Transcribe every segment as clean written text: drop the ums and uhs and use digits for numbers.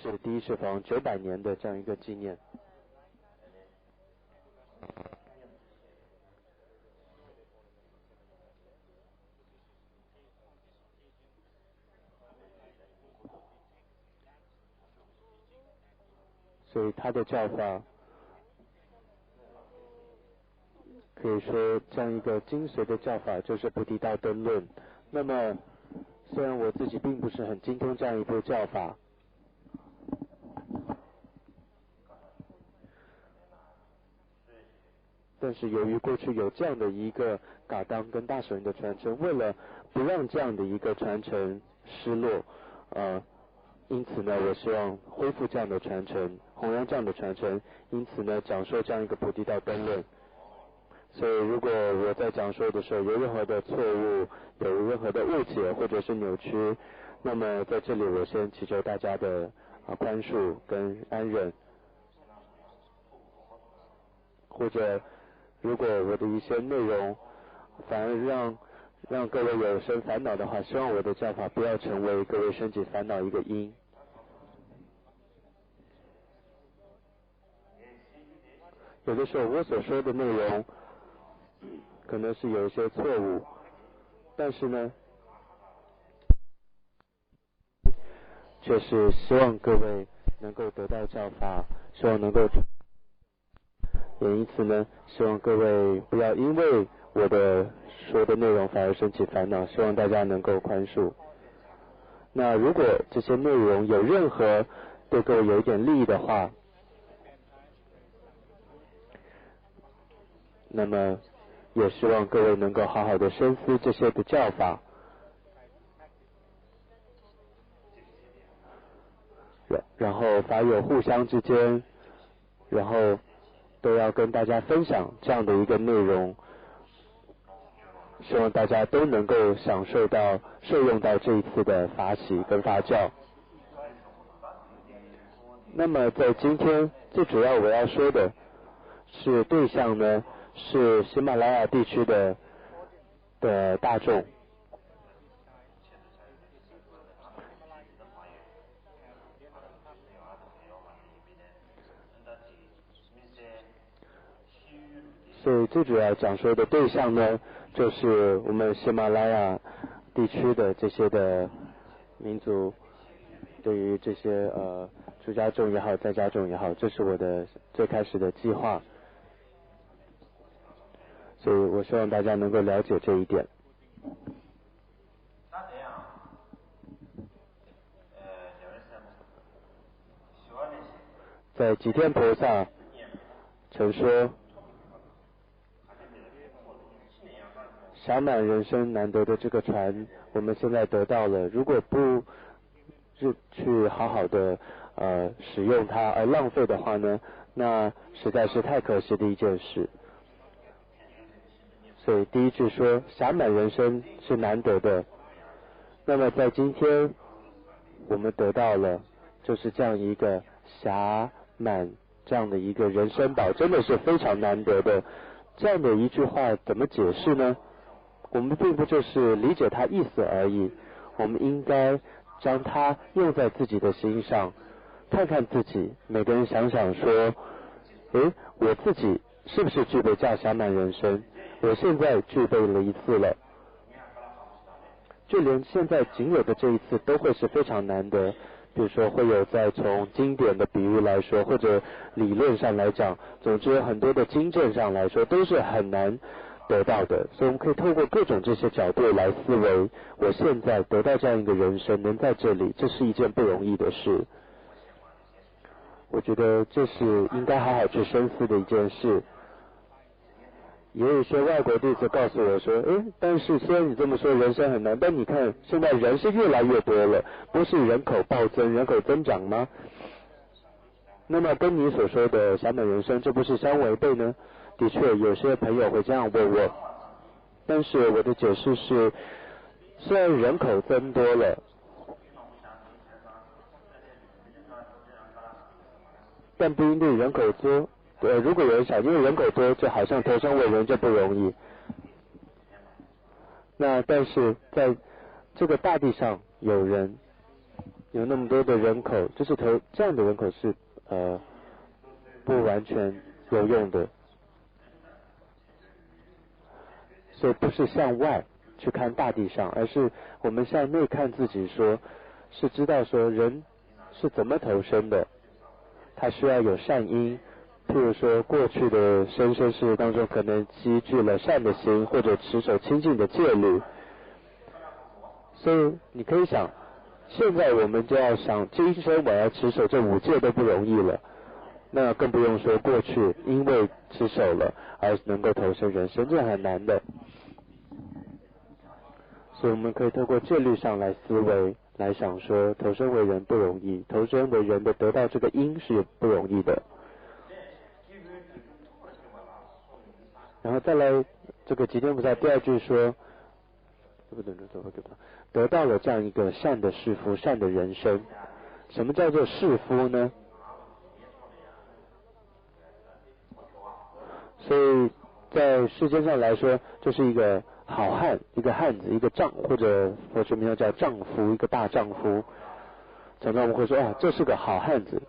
是第一世法王900年的这样一个纪念。所以他的教法可以说这样一个精髓的教法就是菩提道灯论。那么虽然我自己并不是很精通这样一部教法，但是由于过去有这样的一个嘎当跟大手印的传承，为了不让这样的一个传承失落，因此呢，我希望恢复这样的传承，弘扬这样的传承，因此呢，讲授这样一个菩提道灯论。所以如果我在讲授的时候有任何的错误，有任何的误解或者是扭曲，那么在这里我先祈求大家的宽恕跟安忍。或者如果我的一些内容反而让各位有生烦恼的话，希望我的教法不要成为各位升起烦恼一个因。有的时候我所说的内容可能是有一些错误，但是呢，却是希望各位能够得到教法，希望能够，也因此呢，希望各位不要因为我的说的内容反而升起烦恼，希望大家能够宽恕。那如果这些内容有任何对各位有一点利益的话，那么也希望各位能够好好的深思这些的教法，然后法友互相之间，然后都要跟大家分享这样的一个内容，希望大家都能够享受到受用到这一次的法喜跟法教。那么在今天最主要我要说的是对象呢，是喜马拉雅地区的大众。所以最主要讲说的对象呢，就是我们喜马拉雅地区的这些的民族，对于这些出家众也好，在家众也好，这是我的最开始的计划。所以我希望大家能够了解这一点。在吉天菩萨曾说，暇满人生难得的这个船，我们现在得到了，如果不去好好的使用它而浪费的话呢，那实在是太可惜的一件事。所以第一句说暇满人生是难得的，那么在今天我们得到了就是这样一个暇满这样的一个人生宝，真的是非常难得的。这样的一句话怎么解释呢？我们并不就是理解它意思而已，我们应该将它用在自己的心上，看看自己，每个人想想说，我自己是不是具备这样暇满人生？我现在具备了一次了，就连现在仅有的这一次都会是非常难得。比如说会有在从经典的比喻来说，或者理论上来讲，总之很多的经证上来说都是很难得到的。所以我们可以透过各种这些角度来思维，我现在得到这样一个人生，能在这里，这是一件不容易的事。我觉得这是应该好好去深思的一件事。也有一些外国弟子告诉我说，但是虽然你这么说人生很难，但你看现在人是越来越多了，不是人口暴增、人口增长吗？那么跟你所说的暇满人生，这不是相违背呢？的确，有些朋友会这样问我，但是我的解释是，虽然人口增多了，但不一定人口多。如果有人想因为人口多就好像投生为人就不容易，那但是在这个大地上有人，有那么多的人口，就是这样的人口是不完全有用的，所以不是向外去看大地上，而是我们向内看自己说，是知道说人是怎么投生的，他需要有善因，譬如说过去的生世当中可能积聚了善的心，或者持守清净的戒律，所以你可以想，现在我们就要想今生我要持守这5戒都不容易了，那更不用说过去因为持守了而能够投生人生，这很难的。所以我们可以透过戒律上来思维，来想说投生为人不容易，投生为人的得到这个因是不容易的。然后再来这个吉天菩萨第2句说，得到了这样一个善的世夫，善的人生。什么叫做世夫呢？所以在世间上来说，就是一个好汉，一个汉子，一个或者什么叫丈夫，一个大丈夫。常常我们会说，这是个好汉子。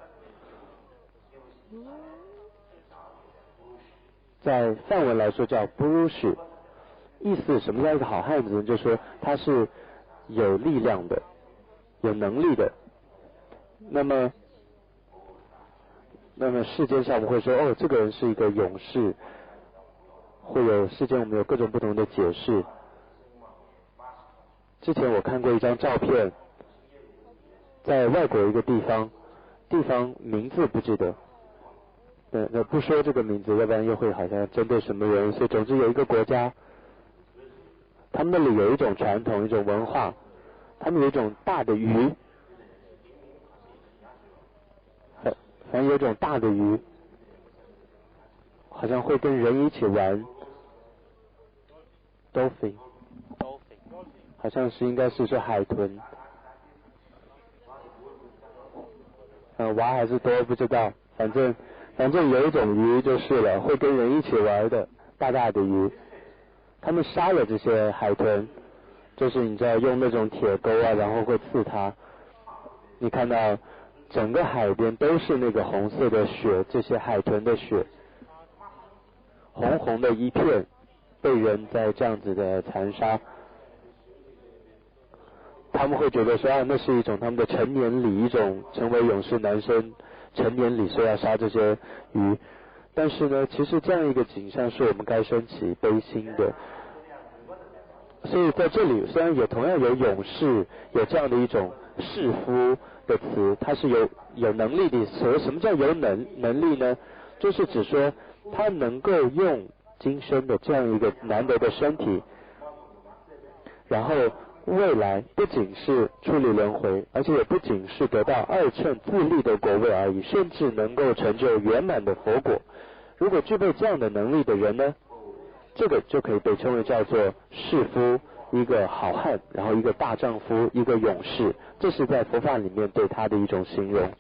在梵文来说叫 Purush， 意思什么叫一个好汉子呢？就是说他是有力量的，有能力的。那么世间上我们会说，这个人是一个勇士，会有世间我们有各种不同的解释。之前我看过一张照片，在外国一个地方名字不记得，那不说这个名字，要不然又会好像针对什么人。所以总之有一个国家，他们那里有一种传统，一种文化，他们有一种大的鱼，反正有一种大的鱼，好像会跟人一起玩 ，dolphin， 好像是应该是说海豚，蛙还是多不知道，反正有一种鱼就是了，会跟人一起玩的大的鱼。他们杀了这些海豚，就是你知道用那种铁钩啊，然后会刺它。你看到整个海边都是那个红色的血，这些海豚的血，红红的一片，被人在这样子的残杀。他们会觉得说，那是一种他们的成年礼，一种成为勇士男生成年礼，所以要杀这些鱼。但是呢，其实这样一个景象是我们该升起悲心的。所以在这里虽然也同样有勇士，有这样的一种士夫的词，它是有能力的。所谓什么叫有能力呢？就是指说他能够用今生的这样一个难得的身体，然后未来不仅是处理轮回，而且也不仅是得到2乘自利的果位而已，甚至能够成就圆满的佛果。如果具备这样的能力的人呢，这个就可以被称为叫做士夫，一个好汉，然后一个大丈夫，一个勇士，这是在佛法里面对他的一种形容。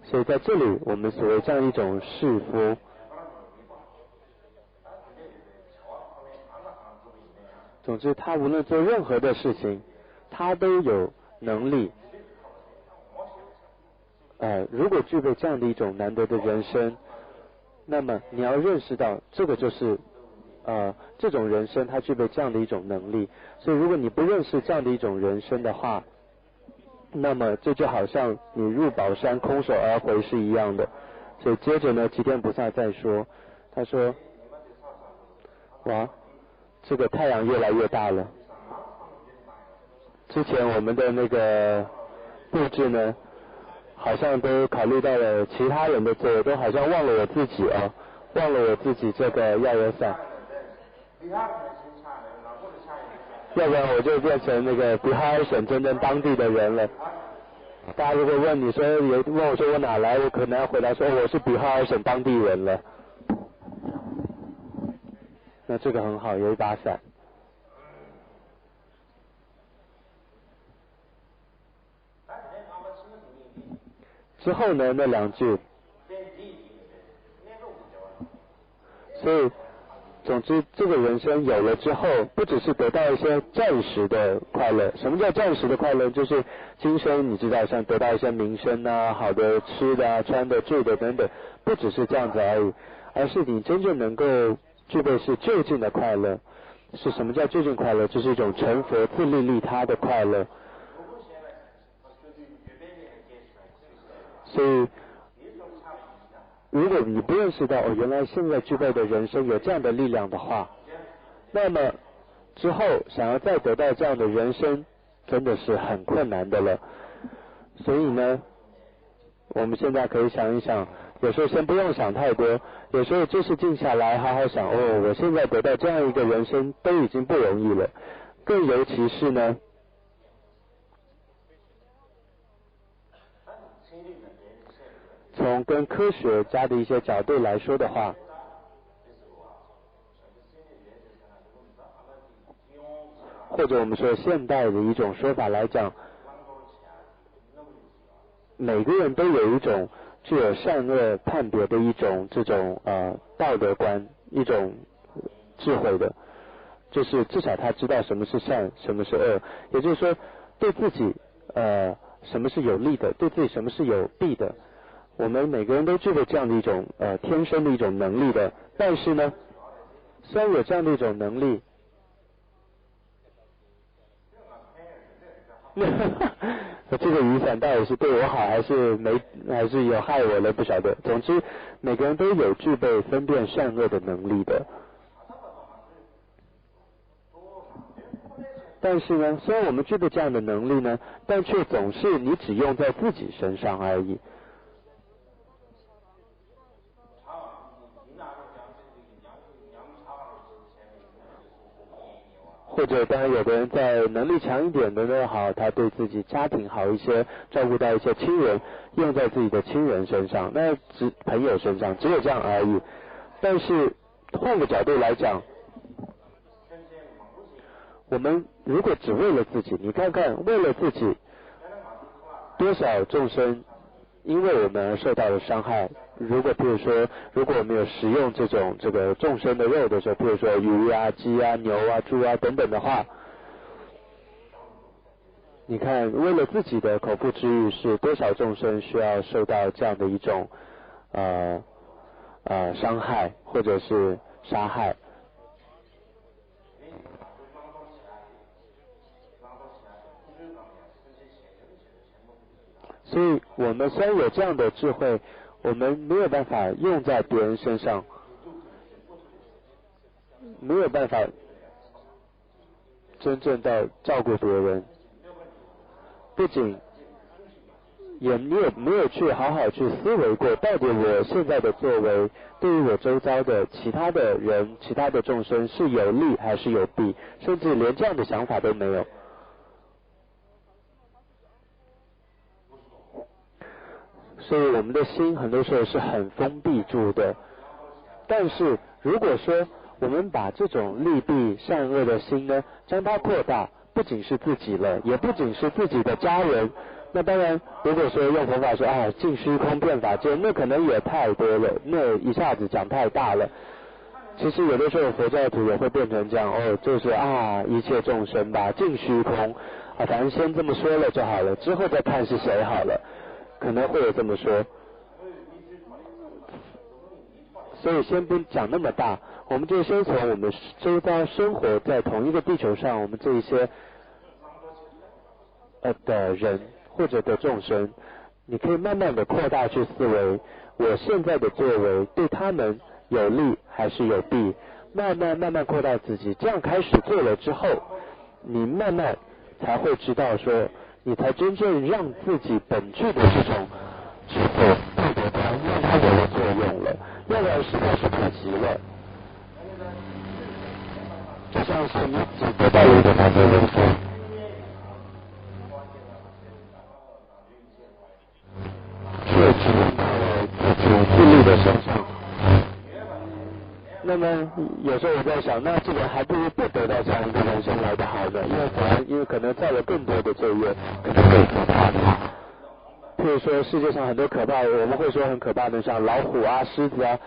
所以在这里我们所谓这样一种士夫，总之他无论做任何的事情，他都有能力。如果具备这样的一种难得的人生，那么你要认识到这个就是这种人生它具备这样的一种能力。所以如果你不认识这样的一种人生的话，那么这就好像你入宝山空手而回是一样的。所以接着呢，吉天菩萨再说，他说，这个太阳越来越大了。之前我们的那个布置呢，好像都考虑到了其他人的作为，都好像忘了我自己忘了我自己这个要有伞，要不然我就变成那个比哈尔省真正当地的人了。大家如果问你说，问我说我哪来，我可能要回答说我是比哈尔省当地人了。那这个很好，有一把伞。之后呢，那2句，所以总之，这个人生有了之后，不只是得到一些暂时的快乐。什么叫暂时的快乐？就是今生你知道，像得到一些名声啊、好的吃的啊、穿的、住的等等，不只是这样子而已，而是你真正能够具备是究竟的快乐。是什么叫究竟快乐？就是一种成佛自利利他的快乐。所以如果你不认识到原来现在具备的人生有这样的力量的话，那么之后想要再得到这样的人生真的是很困难的了。所以呢，我们现在可以想一想，有时候先不用想太多，有时候就是静下来好好想，我现在得到这样一个人生都已经不容易了，更尤其是呢，从跟科学家的一些角度来说的话，或者我们说现代的一种说法来讲，每个人都有一种具有善恶判别的一种这种道德观，一种智慧的，就是至少他知道什么是善，什么是恶，也就是说对自己什么是有利的，对自己什么是有弊的。我们每个人都具备这样的一种天生的一种能力的，但是呢，虽然有这样的一种能力，这个雨伞到底是对我好还是有害我了不晓得。总之，每个人都有具备分辨善恶的能力的。但是呢，虽然我们具备这样的能力呢，但却总是你只用在自己身上而已。或者当然有的人在能力强一点的呢，好，他对自己家庭好一些，照顾到一些亲人，用在自己的亲人身上，那朋友身上，只有这样而已。但是换个角度来讲，我们如果只为了自己，你看看为了自己，多少众生因为我们而受到了伤害。如果譬如说，如果我们有食用这个众生的肉的时候，譬如说鱼啊、鸡啊、牛啊、猪啊等等的话，你看为了自己的口腹之欲，是多少众生需要受到这样的一种伤害或者是杀害。所以我们虽然有这样的智慧，我们没有办法用在别人身上，没有办法真正的照顾别人，不仅你也没有去好好去思维过，到底我现在的作为对于我周遭的其他的人、其他的众生是有利还是有弊，甚至连这样的想法都没有。所以我们的心很多时候是很封闭住的。但是如果说我们把这种利弊善恶的心呢，将它扩大，不仅是自己了，也不仅是自己的家人。那当然，如果说用佛法说尽虚空遍法界，那可能也太多了，那一下子讲太大了。其实有的时候佛教徒也会变成这样，就是一切众生吧，尽虚空反正先这么说了就好了，之后再看是谁好了。可能会有这么说，所以先不讲那么大，我们就先从我们周遭生活在同一个地球上，我们这一些的人或者的众生，你可以慢慢的扩大去思维，我现在的作为对他们有利还是有弊，慢慢扩大自己，这样开始做了之后，你慢慢才会知道说，你才真正让自己本具的这种智慧对得它让它有了作用了，要不然实在是可惜了。就像是你只得到了一个好的人生，却只用到了自己自利的身上。那么有时候我在想，那这个还不如不得到这样一个人生来得好呢，因为可能造了更多的罪业，可能更可怕的。譬如说世界上很多可怕的，我们会说很可怕的，像老虎啊、狮子啊，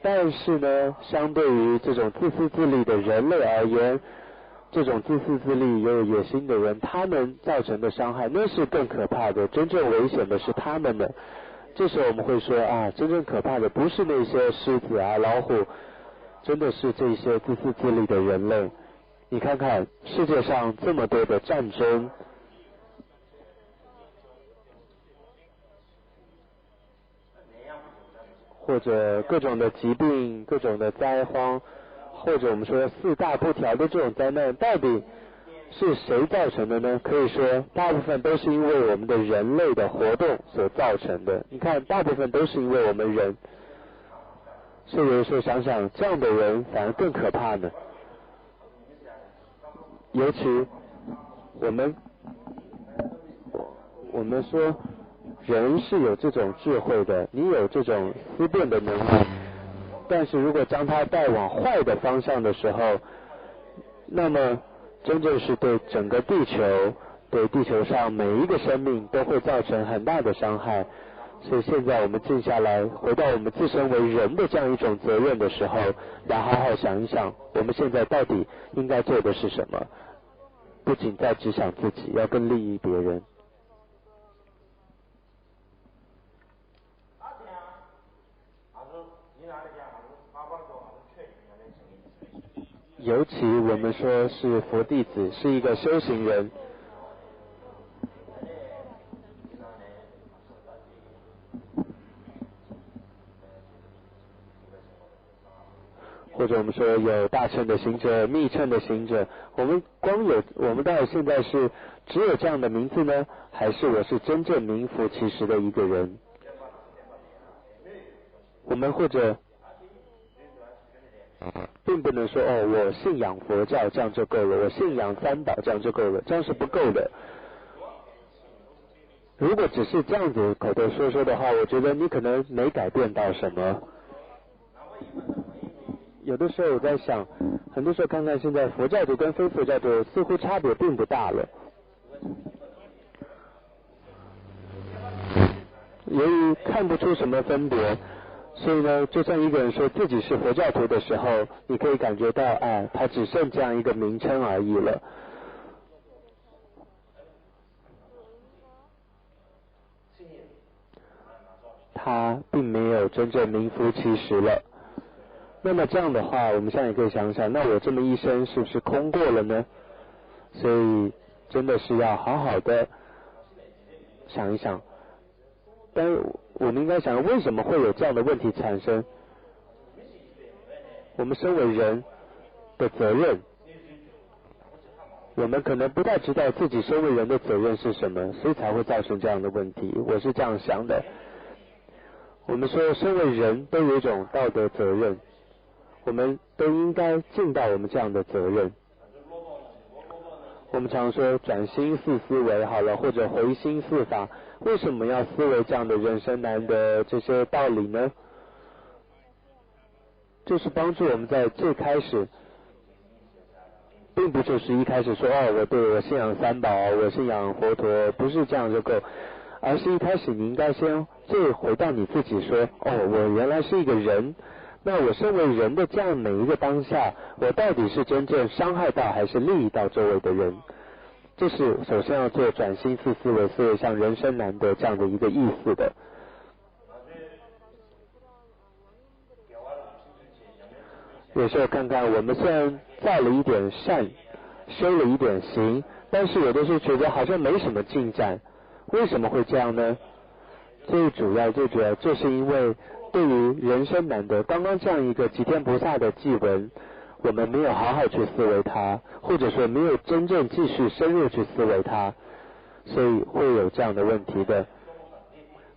但是呢，相对于这种自私自利的人类而言，这种自私自利又有野心的人，他们造成的伤害那是更可怕的，真正危险的是他们的。这时候我们会说啊，真正可怕的不是那些狮子啊、老虎，真的是这些自私自利的人类。你看看世界上这么多的战争，或者各种的疾病、各种的灾荒，或者我们说四大不调的这种灾难，到底是谁造成的呢？可以说大部分都是因为我们的人类的活动所造成的。你看，大部分都是因为我们人。所以有的时候想想，这样的人反而更可怕呢。尤其我们说人是有这种智慧的，你有这种思辨的能力，但是如果将它带往坏的方向的时候，那么真正是对整个地球，对地球上每一个生命都会造成很大的伤害。所以现在我们静下来，回到我们自身为人的这样一种责任的时候，来好好想一想，我们现在到底应该做的是什么？不仅在只想自己，要更利益别人。尤其我们说是佛弟子，是一个修行人，或者我们说有大乘的行者、密乘的行者，我们到底现在是只有这样的名字呢，还是我是真正名副其实的一个人？我们或者并不能说哦，我信仰佛教这样就够了，我信仰三宝这样就够了，这样是不够的。如果只是这样子口头说说的话，我觉得你可能没改变到什么。有的时候我在想，很多时候看看现在佛教徒跟非佛教徒似乎差别并不大了。由于看不出什么分别，所以呢，就算一个人说自己是佛教徒的时候，你可以感觉到，他只剩这样一个名称而已了。他并没有真正名副其实了。那么这样的话，我们现在也可以想想，那我这么一生是不是空过了呢？所以真的是要好好的想一想。但我们应该想，为什么会有这样的问题产生？我们身为人的责任，我们可能不太知道自己身为人的责任是什么，所以才会造成这样的问题。我是这样想的。我们说，身为人都有一种道德责任，我们都应该尽到我们这样的责任。我们常说转心似思维好了，或者回心似法。为什么要思维这样的人生难的这些道理呢？就是帮助我们在最开始，并不就是一开始说我信仰三宝，我信仰佛陀，不是这样就够，而是一开始你应该先最回到你自己说，我原来是一个人，那我身为人的这样每一个当下，我到底是真正伤害到还是利益到周围的人？这是首先要做转心似思维，思维像人生难得这样的一个意思的。有时候看看我们虽然造了一点善，修了一点行，但是有的时候觉得好像没什么进展。为什么会这样呢？最主要就是因为对于人生难得刚刚这样一个吉天菩萨的祭文，我们没有好好去思维它，或者说没有真正继续深入去思维它，所以会有这样的问题的。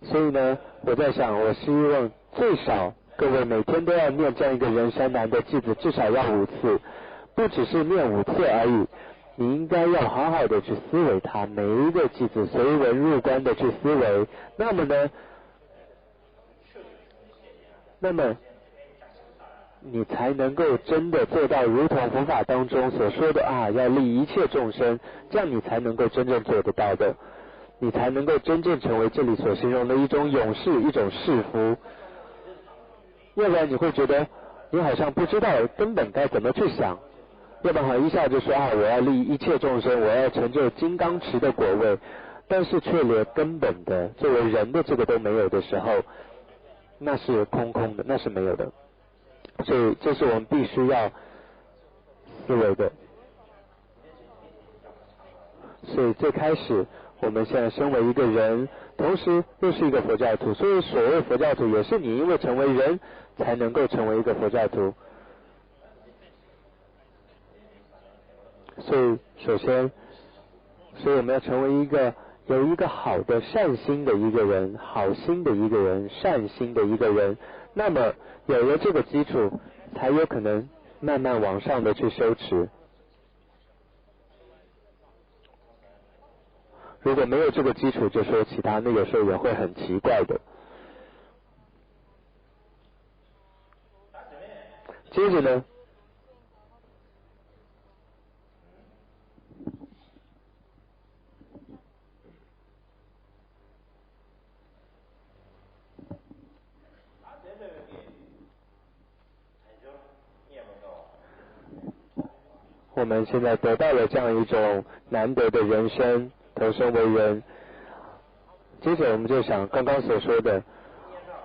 所以呢，我在想，我希望最少各位每天都要念这样一个人生难得句子，至少要5次，不只是念5次而已。你应该要好好的去思维它，每一个句子随文入观的去思维。那么你才能够真的做到如同佛法当中所说的要利一切众生，这样你才能够真正做得到的，你才能够真正成为这里所形容的一种勇士，一种士夫。要不然你会觉得你好像不知道根本该怎么去想，要不然一下就说我要利一切众生，我要成就金刚持的果位，但是却连根本的作为人的这个都没有的时候，那是空空的，那是没有的。所以这是我们必须要思维的。所以最开始我们现在身为一个人，同时又是一个佛教徒，所以所谓佛教徒也是你因为成为人才能够成为一个佛教徒。所以首先，所以我们要成为一个有一个好的善心的一个人，好心的一个人，善心的一个人，那么有了这个基础，才有可能慢慢往上的去修持。如果没有这个基础就说其他，那有时候也会很奇怪的。接着呢，我们现在得到了这样一种难得的人生，投生为人。接着我们就想刚刚所说的，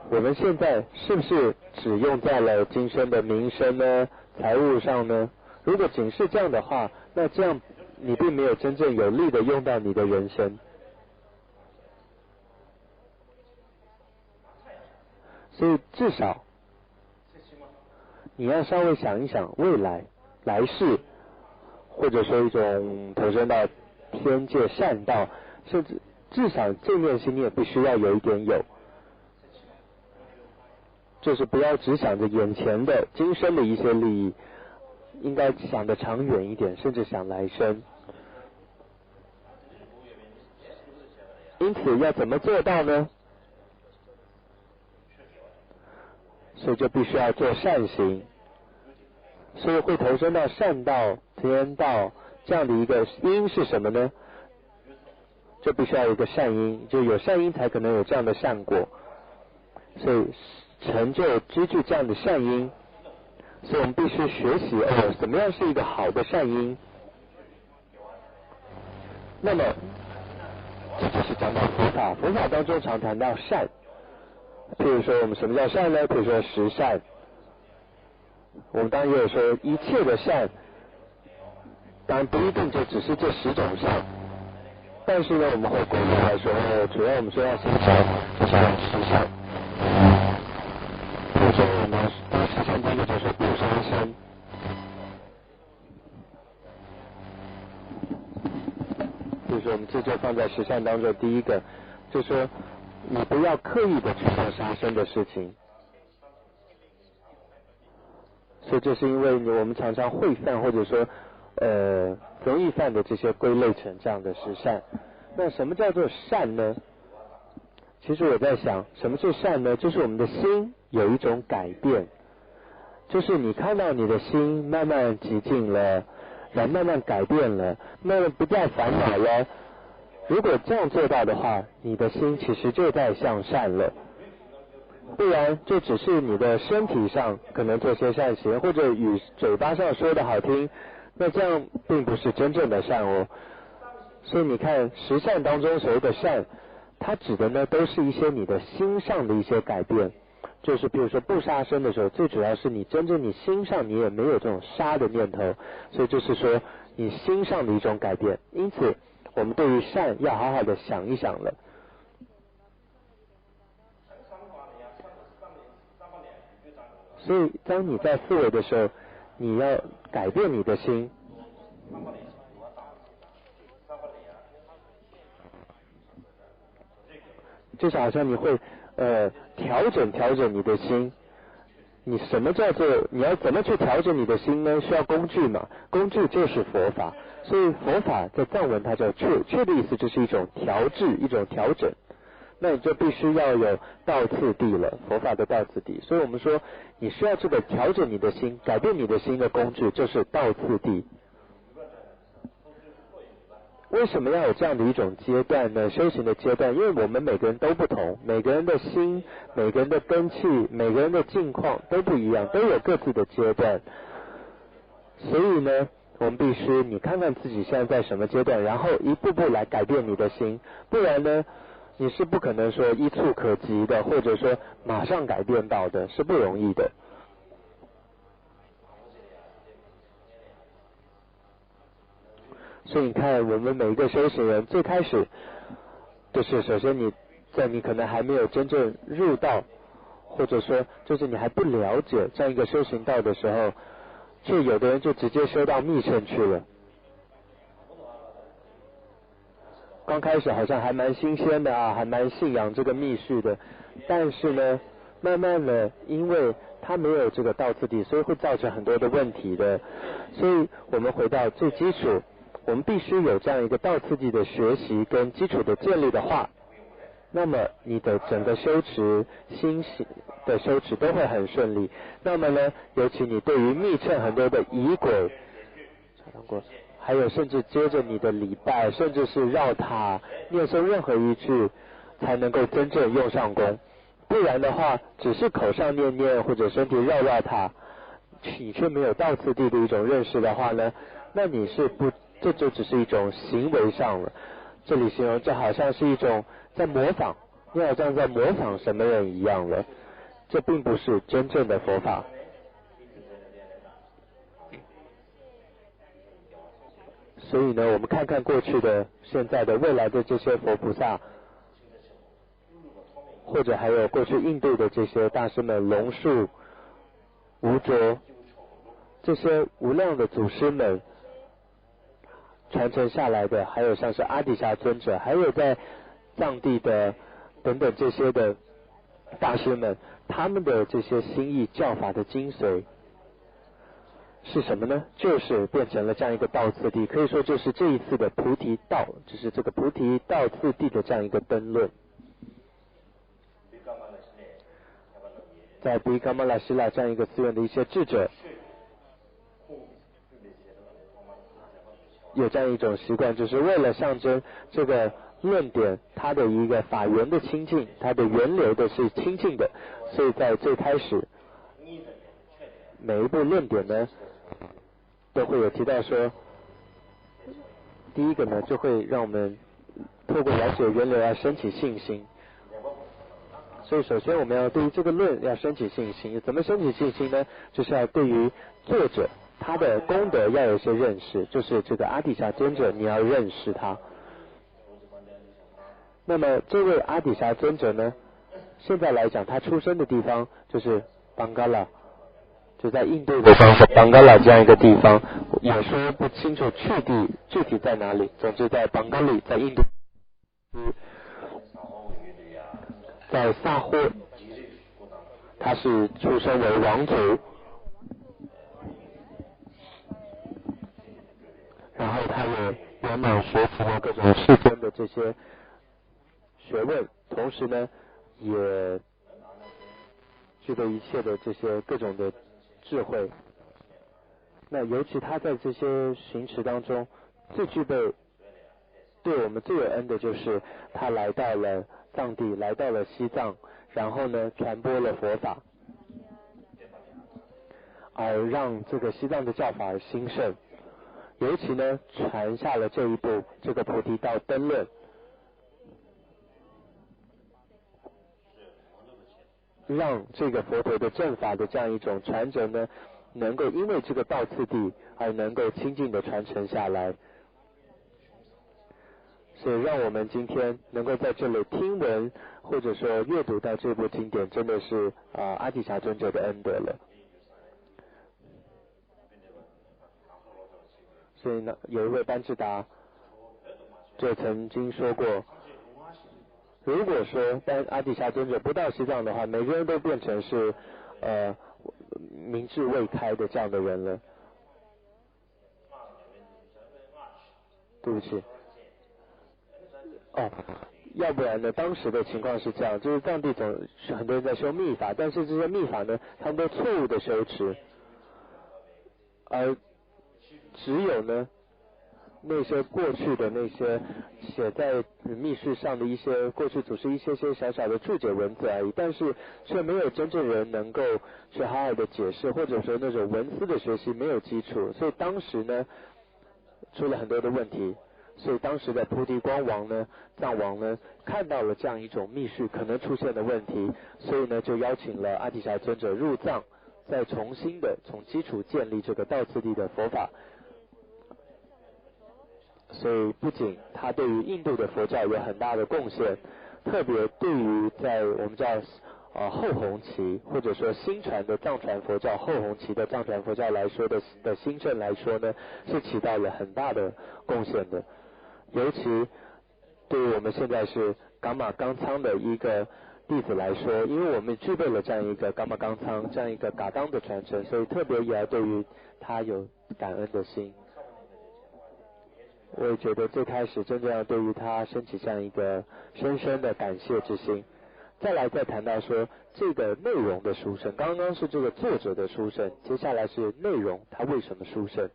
我们现在是不是只用在了今生的名声呢、财务上呢？如果仅是这样的话，那这样你并没有真正有力的用到你的人生。所以至少你要稍微想一想未来来世，或者说一种投身到天界善道，甚至至少正面心你也必须要有一点有，就是不要只想着眼前的今生的一些利益，应该想得长远一点，甚至想来生。因此要怎么做到呢？所以就必须要做善行，所以会投身到善道、天道这样的一个因是什么呢？就必须要有一个善因，就有善因才可能有这样的善果，所以成就积聚这样的善因，所以我们必须学习怎么样是一个好的善因。那么这就是讲到佛法，佛法当中常谈到善，譬如说我们什么叫善呢？譬如说十善，我们当然也有说一切的善，当然不一定就只是这10种善，但是呢我们会归类来说，主要我们说要行善，就是要十善。比如说我们当十善当中就是不杀生，比如说我们这就放在十善当中第一个，就是说你不要刻意的去做杀生的事情。所以这是因为我们常常会犯或者说容易犯的这些归类成这样的十善。那什么叫做善呢？其实我在想，什么是善呢？就是我们的心有一种改变，就是你看到你的心慢慢极静了，然后慢慢改变了，慢慢不再烦恼了。如果这样做到的话，你的心其实就在向善了。不然就只是你的身体上可能做些善行，或者与嘴巴上说的好听，那这样并不是真正的善哦。所以你看十善当中所谓的善，它指的呢都是一些你的心上的一些改变，就是比如说不杀生的时候，最主要是你真正你心上你也没有这种杀的念头，所以就是说你心上的一种改变。因此我们对于善要好好的想一想了。所以当你在思维的时候，你要改变你的心，就是好像你会调整你的心。你什么叫做你要怎么去调整你的心呢？需要工具嘛，工具就是佛法。所以佛法在藏文它叫确的意思就是一种调制，一种调整。那你就必须要有道次第了，佛法的道次第。所以我们说你需要这个调整你的心，改变你的心的工具就是道次第。为什么要有这样的一种阶段呢？修行的阶段，因为我们每个人都不同，每个人的心、每个人的根器、每个人的境况都不一样，都有各自的阶段。所以呢，我们必须你看看自己现在在什么阶段，然后一步步来改变你的心，不然呢，你是不可能说一触可及的，或者说马上改变到的，是不容易的。所以你看，我们每一个修行人最开始就是首先你可能还没有真正入道，或者说就是你还不了解这样一个修行道的时候，就有的人就直接修到密乘去了。刚开始好像还蛮新鲜的啊，还蛮信仰这个密续的，但是呢，慢慢的，因为他没有这个道次第，所以会造成很多的问题的。所以我们回到最基础，我们必须有这样一个道次第的学习跟基础的建立的话，那么你的整个修持心的修持都会很顺利。那么呢，尤其你对于密乘很多的仪轨，还有甚至接着你的礼拜，甚至是绕塔念诵任何一句，才能够真正用上功。不然的话，只是口上念念或者身体绕绕塔，你却没有道次第的一种认识的话呢，那你是不，这就只是一种行为上了。这里形容这好像是一种在模仿，你好像在模仿什么人一样了，这并不是真正的佛法。所以呢，我们看看过去的、现在的、未来的这些佛菩萨，或者还有过去印度的这些大师们，龙树、无着，这些无量的祖师们传承下来的，还有像是阿底峡尊者，还有在藏地的等等这些的大师们，他们的这些心意教法的精髓是什么呢？就是变成了这样一个道次第，可以说就是这一次的菩提道，就是这个菩提道次第的这样一个灯论。在比伽玛拉希拉这样一个寺院的一些智者，有这样一种习惯，就是为了象征这个论点它的一个法源的清净，它的源流的是清净的，所以在最开始每一部论点呢都会有提到说，第一个呢就会让我们透过了解源流要升起信心。所以首先我们要对于这个论要升起信心，怎么升起信心呢？就是要对于作者他的功德要有一些认识，就是这个阿底峡尊者你要认识他。那么这位阿底峡尊者呢，现在来讲他出生的地方就是邦嘎拉，就在印度的方向邦嘎拉这样一个地方，也说不清楚去地具体在哪里，总之在邦嘎里，在印度。在萨霍，他是出生为王族，然后他也圆满学习了各种世间的这些学问，同时呢，也具备一切的这些各种的智慧。那尤其他在这些行持当中，最具备对我们最有恩的就是他来到了藏地，来到了西藏，然后呢传播了佛法，而让这个西藏的教法兴盛，尤其呢传下了这一部这个菩提道灯论，让这个佛陀的正法的这样一种传承呢，能够因为这个道次第而能够清净的传承下来。所以让我们今天能够在这里听闻或者说阅读到这部经典，真的是阿底峡尊者的恩德了。所以呢，有一位班智达就曾经说过，如果说阿底峡尊者不到西藏的话，每个人都变成是明智未开的这样的人了。对不起。要不然呢？当时的情况是这样，就是藏地总是很多人在修密法，但是这些密法呢，他们都错误的修持，而只有呢，那些过去的那些写在密室上的一些过去祖师一些小小的注解文字而已，但是却没有真正人能够去好好的解释，或者说那种文思的学习没有基础，所以当时呢出了很多的问题。所以当时的菩提光王呢，藏王呢，看到了这样一种密室可能出现的问题，所以呢就邀请了阿底峡尊者入藏，再重新的从基础建立这个道次第的佛法。所以不仅他对于印度的佛教有很大的贡献，特别对于在我们叫后弘期或者说新传的藏传佛教后弘期的藏传佛教来说的兴盛来说呢，是起到了很大的贡献的。尤其对于我们现在是噶玛冈仓的一个弟子来说，因为我们具备了这样一个噶玛冈仓这样一个噶当的传承，所以特别也要对于他有感恩的心。我也觉得最开始真正要对于他升起这样一个深深的感谢之心。再谈到说这个内容的殊胜，刚刚是这个作者的殊胜，接下来是内容他为什么殊胜。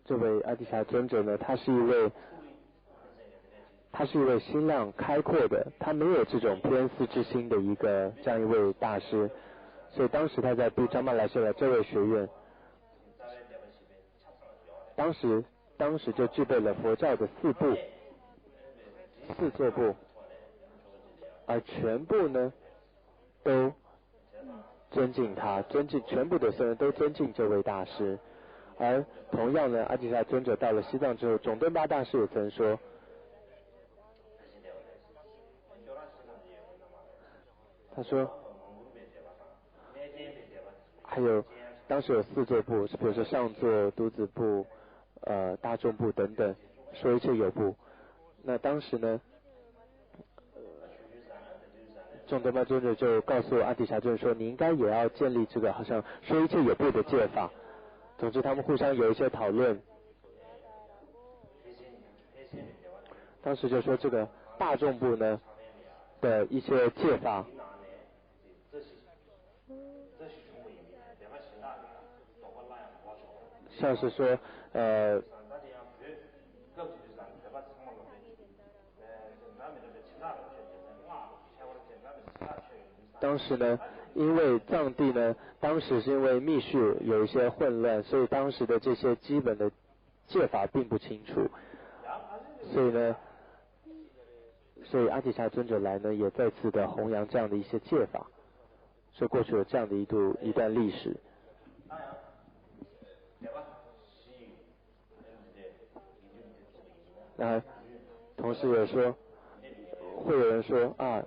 这位阿底峡尊者呢，他是一位心量开阔的，他没有这种偏私之心的这样一位大师，所以当时他在布扎玛来西亚这位学院，当时就具备了佛教的四座部，而全部呢都尊敬他，全部的僧人都尊敬这位大师。而同样呢，阿底峡尊者到了西藏之后，总敦巴大师也曾说，他说，还有当时有四座部，比如说上座、独子部、大众部等等，说一切有部。那当时呢，总敦巴尊者就告诉阿底峡尊者说，你应该也要建立这个好像说一切有部的戒法。总之他们互相有一些讨论，当时就说这个大众部呢的一些戒法，像是说当时呢，因为藏地呢，当时是因为密室有一些混乱，所以当时的这些基本的戒法并不清楚，所以阿底峡尊者来呢，也再次的弘扬这样的一些戒法，所以过去有这样的一段历史。那同时也说，会有人说啊。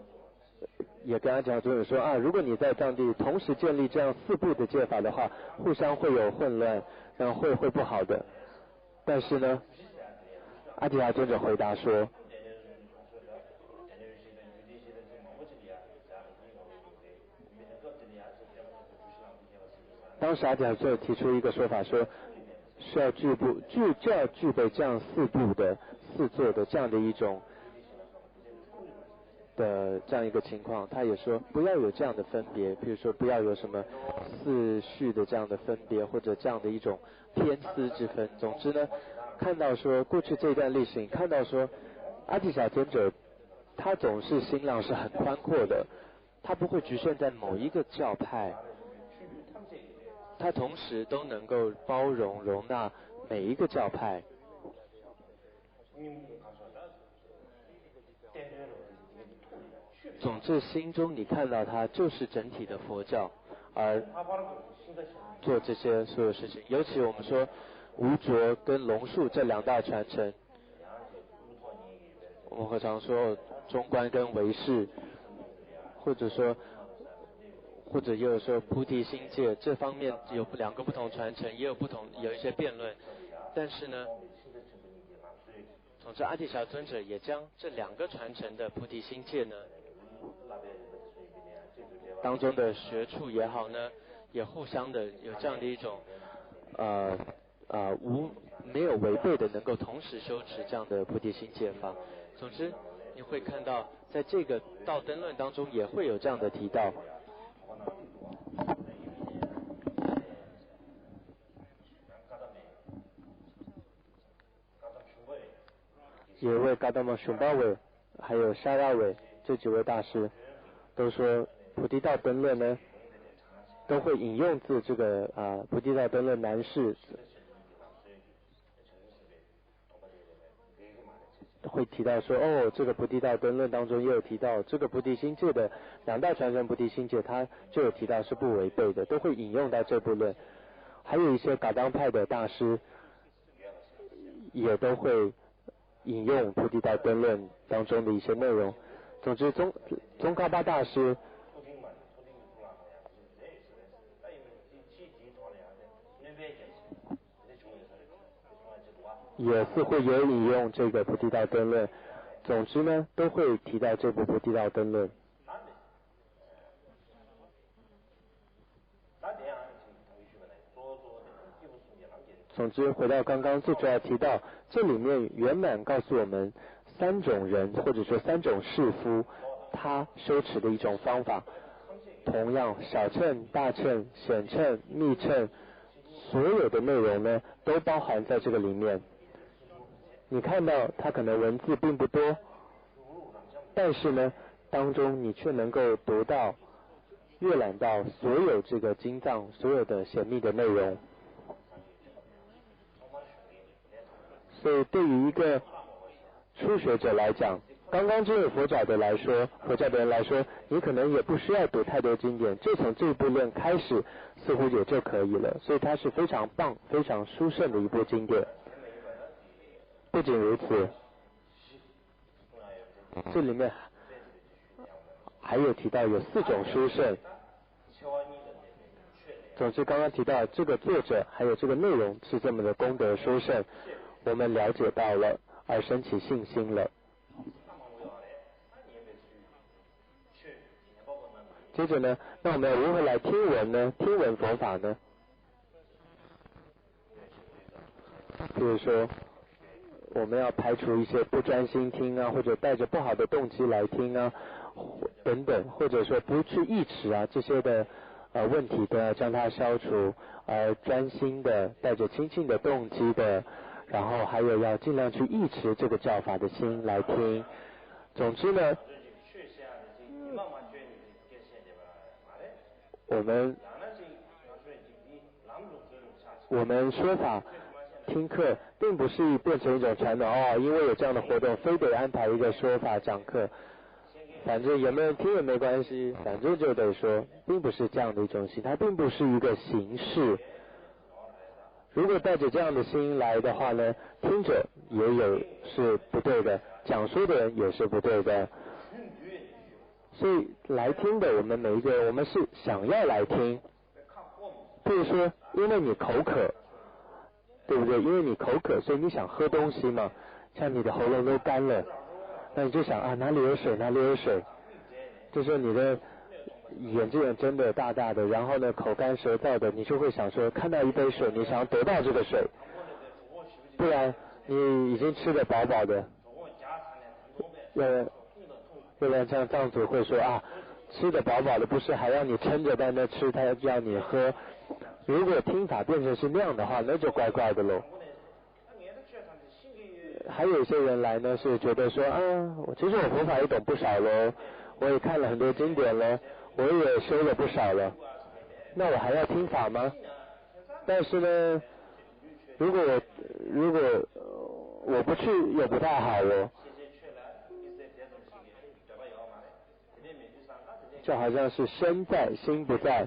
也跟阿底峡尊者说啊，如果你在藏地同时建立这样四部的戒法的话，互相会有混乱，然后会不好的。但是呢，阿底峡尊者回答说，当时阿底峡尊者提出一个说法说，需要就要具备这样四部的四座的这样的一种的这样一个情况，他也说不要有这样的分别，比如说不要有什么四序的这样的分别，或者这样的一种偏私之分。总之呢，看到说过去这一段历史，你看到说阿底峡尊者他总是心量是很宽阔的，他不会局限在某一个教派，他同时都能够包容容纳每一个教派。总之心中你看到它就是整体的佛教，而做这些所有事情。尤其我们说无着跟龙树这两大传承，我们会常说中观跟唯识，或者也有说菩提心戒，这方面有两个不同传承，也有一些辩论。但是呢，总之阿底峡尊者也将这两个传承的菩提心戒呢，当中的学处也好呢，也互相的有这样的一种没有违背的，能够同时修持这样的菩提心戒法。总之，你会看到在这个道灯论当中也会有这样的提到。也为嘎达玛熊巴韦还有沙拉韦这几位大师都说菩提道灯论呢，都会引用自这个菩提道灯论南释，会提到说这个菩提道灯论当中也有提到这个菩提心戒的两大传承菩提心戒，它就有提到是不违背的，都会引用到这部论。还有一些噶当派的大师也都会引用菩提道灯论当中的一些内容。总之宗喀巴大师也是会有引用这个菩提道灯论。总之呢，都会提到这部菩提道灯论。总之回到刚刚最主要提到，这里面圆满告诉我们三种人或者说三种士夫他修持的一种方法。同样小乘、大乘、显乘、密乘，所有的内容呢都包含在这个里面。你看到它可能文字并不多，但是呢当中你却能够读到阅览到所有这个经藏所有的显密的内容。所以对于一个初学者来讲，刚刚进入佛教的人来说，你可能也不需要读太多经典，就从这一部论开始似乎也就可以了。所以它是非常棒非常殊胜的一部经典。不仅如此，这里面还有提到有4种殊胜。总之刚刚提到这个作者还有这个内容是这么的功德殊胜，我们了解到了而升起信心了。接着呢，那我们要如何来听闻呢？听闻佛法呢？比如说我们要排除一些不专心听啊，或者带着不好的动机来听啊等等，或者说不去忆持啊，这些的问题都要将它消除，而专心的带着清净的动机的，然后还有要尽量去忆持这个教法的心来听。总之呢，我们说法听课并不是变成一种传统因为有这样的活动非得安排一个说法讲课，反正有没有人听也没关系，反正就得说，并不是这样的一种心，它并不是一个形式。如果带着这样的心来的话呢，听者也有是不对的，讲述的人也是不对的。所以来听的我们每一个人，我们是想要来听。比如说因为你口渴，对不对？因为你口渴，所以你想喝东西嘛，像你的喉咙都干了，那你就想哪里有水哪里有水，这时候你的眼睛睁得大大的，然后呢口干舌燥的，你就会想说看到一杯水你想要得到这个水，不然你已经吃得饱饱的，要不然这样藏族会说吃得饱饱的不是还要你撑着在那吃，他要让你喝。如果听法变成是那样的话，那就怪怪的喽。还有一些人来呢是觉得说其实我佛法也懂不少喽，我也看了很多经典了，我也修了不少了，那我还要听法吗？但是呢如果我不去也不太好哦，就好像是身在心不在。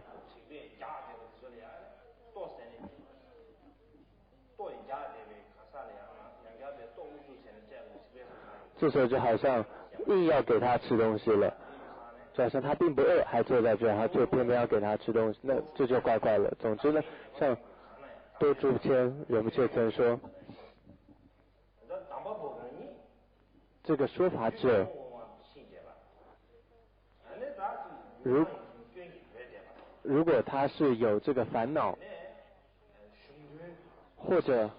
这时候就好像硬要给他吃东西了，就好像他并不饿还坐在这，他就偏偏要给他吃东西，那这就怪怪了。总之呢，像多珠谦仁波切曾说，这个说法者如果他是有这个烦恼，或者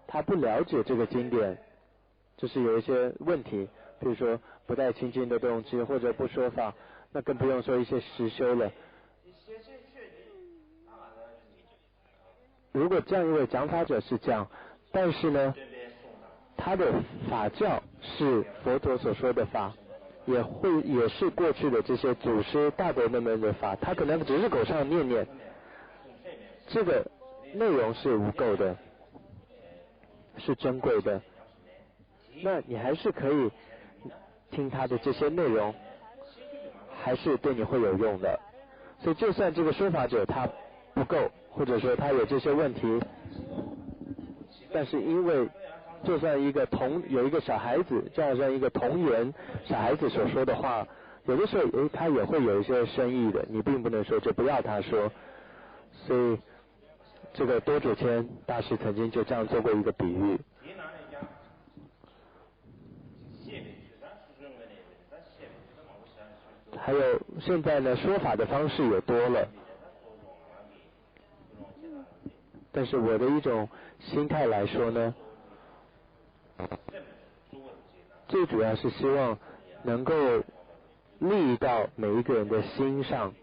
他不了解这个经典，就是有一些问题，比如说不带清净的动机，或者不说法，那更不用说一些实修了。如果这样一位讲法者是这样，但是呢，他的法教是佛陀所说的法，也是过去的这些祖师大德们的法，他可能只是口上念念，这个内容是无垢的，是珍贵的，那你还是可以听他的这些内容，还是对你会有用的。所以就算这个说法者他不够，或者说他有这些问题，但是因为就算有一个小孩子，就好像一个童言小孩子所说的话，有的时候他也会有一些深意的，你并不能说就不要他说。所以这个多祖谦大师曾经就这样做过一个比喻。还有现在呢，说法的方式也多了，但是我的一种心态来说呢，最主要是希望能够利益到每一个人的心上，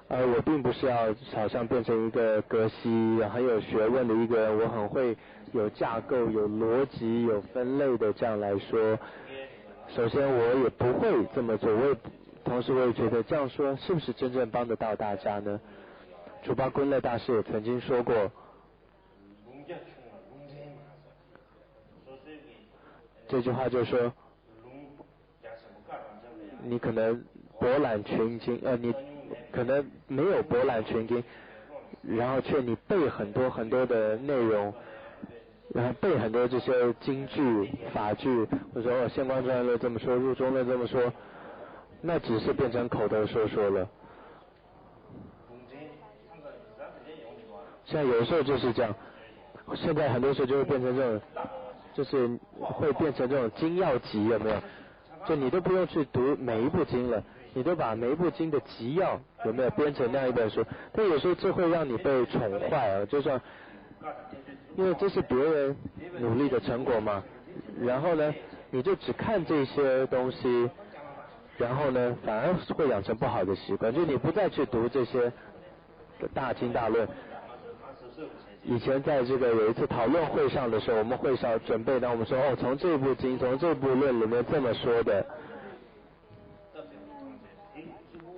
而我并不是要好像变成一个格西很有学问的一个人，我很会有架构、有逻辑、有分类的这样来说。首先我也不会这么做，同时我也觉得这样说是不是真正帮得到大家呢？楚巴昆勒大师也曾经说过，这句话就说，你可能博览群经，你可能没有博览群经，然后却你背很多很多的内容，然后背很多这些经句法句，或者说现观专论这么说，入中论这么说，那只是变成口头说了。现在有时候就是这样，现在很多时候就会变成这种，就是会变成这种经要集，有没有？就你都不用去读每一部经了，你都把每一部经的集要有没有编成那样一本书？但有时候这会让你被宠坏啊，就像因为这是别人努力的成果嘛，然后呢你就只看这些东西，然后呢反而会养成不好的习惯，就你不再去读这些大经大论。以前在这个有一次讨论会上的时候，我们会上准备，我们说从这部经从这部论里面这么说的，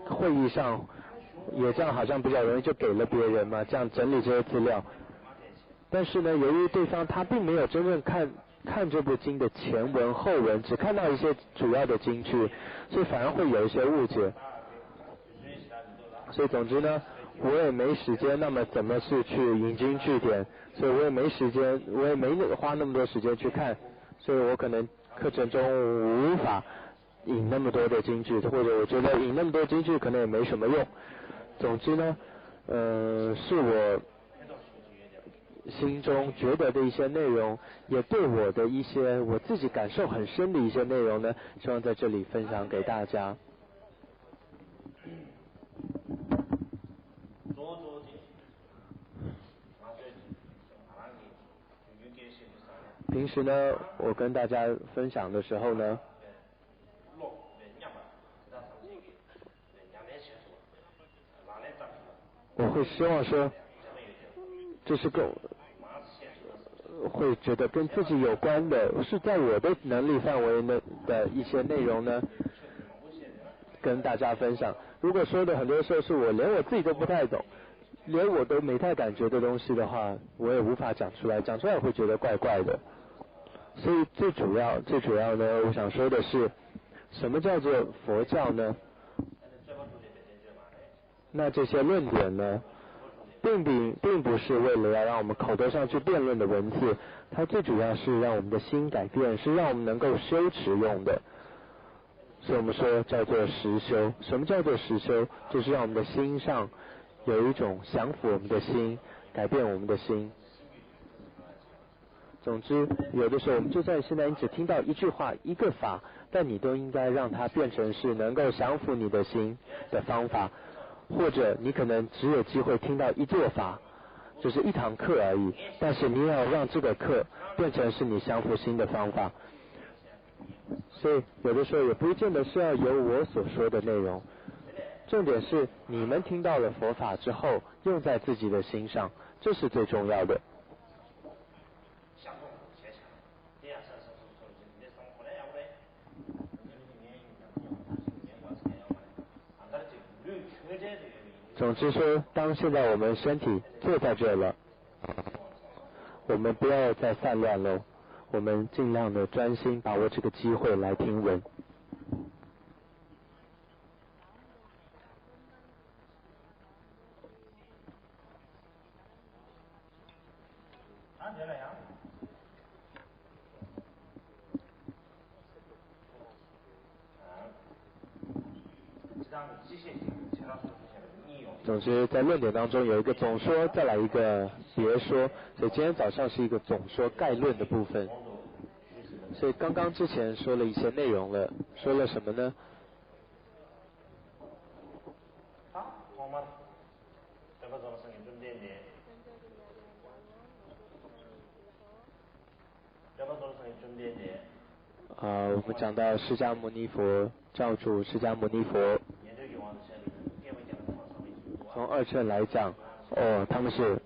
会议上也这样好像比较容易就给了别人嘛，这样整理这些资料。但是呢，由于对方他并没有真正看这部经的前文后文，只看到一些主要的经句，所以反而会有一些误解。所以总之呢，我也没时间那么怎么是去引经据典，所以我也没时间，我也没花那么多时间去看，所以我可能课程中无法引那么多的经句，或者我觉得引那么多经句可能也没什么用。总之呢，是我心中觉得的一些内容，也对我的一些我自己感受很深的一些内容呢，希望在这里分享给大家。平时呢，我跟大家分享的时候呢，我会希望说，这是会觉得跟自己有关的，是在我的能力范围内的一些内容呢，跟大家分享。如果说的很多时候是我连我自己都不太懂，连我都没太感觉的东西的话，我也无法讲出来，讲出来会觉得怪怪的。所以最主要呢，我想说的是，什么叫做佛教呢？那这些论点呢，并不是为了要让我们口头上去辩论的文字，它最主要是让我们的心改变，是让我们能够修持用的。所以我们说叫做实修。什么叫做实修？就是让我们的心上有一种降服我们的心，改变我们的心。总之，有的时候我们就算现在你只听到一句话一个法，但你都应该让它变成是能够降服你的心的方法。或者你可能只有机会听到一做法，就是一堂课而已，但是你要让这个课变成是你降服心的方法。所以有的时候也不见得是要有我所说的内容，重点是你们听到了佛法之后用在自己的心上，这是最重要的。总之说，当现在我们身体坐在这了，我们不要再散乱了，我们尽量的专心把握这个机会来听闻。总之在论点当中有一个总说，再来一个别说，所以今天早上是一个总说概论的部分。所以刚刚之前说了一些内容了，说了什么呢？我们讲到释迦牟尼佛，教主释迦牟尼佛，从二乘来讲，他们是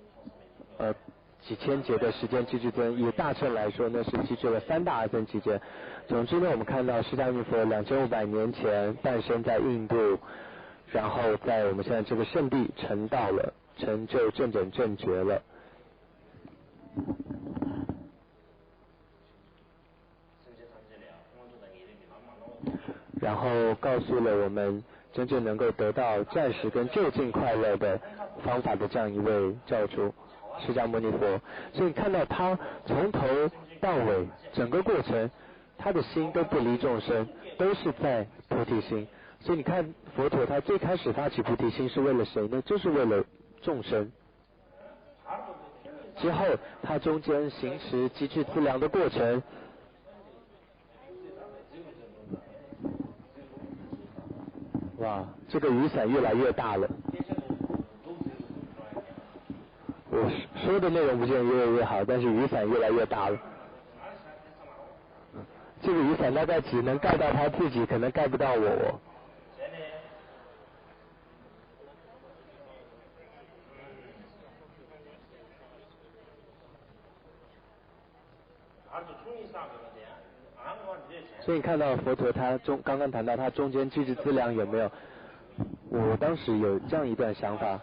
几千节的时间积至尊，以大乘来说呢是积至了3大阿僧祇劫。总之呢，我们看到释迦牟尼佛2500年前诞生在印度，然后在我们现在这个圣地成道了，成就正等正觉了。然后告诉了我们真正能够得到暂时跟就近快乐的方法的这样一位教主释迦牟尼佛。所以你看到他从头到尾整个过程，他的心都不离众生，都是在菩提心。所以你看佛陀他最开始发起菩提心是为了谁呢？就是为了众生。之后他中间行持积聚资粮的过程，哇，这个雨伞越来越大了。我说的内容不见得越来越好，但是雨伞越来越大了。这个雨伞大概只能盖到他自己，可能盖不到我。所以你看到佛陀他刚刚谈到他中间积聚资粮有没有？我当时有这样一段想法，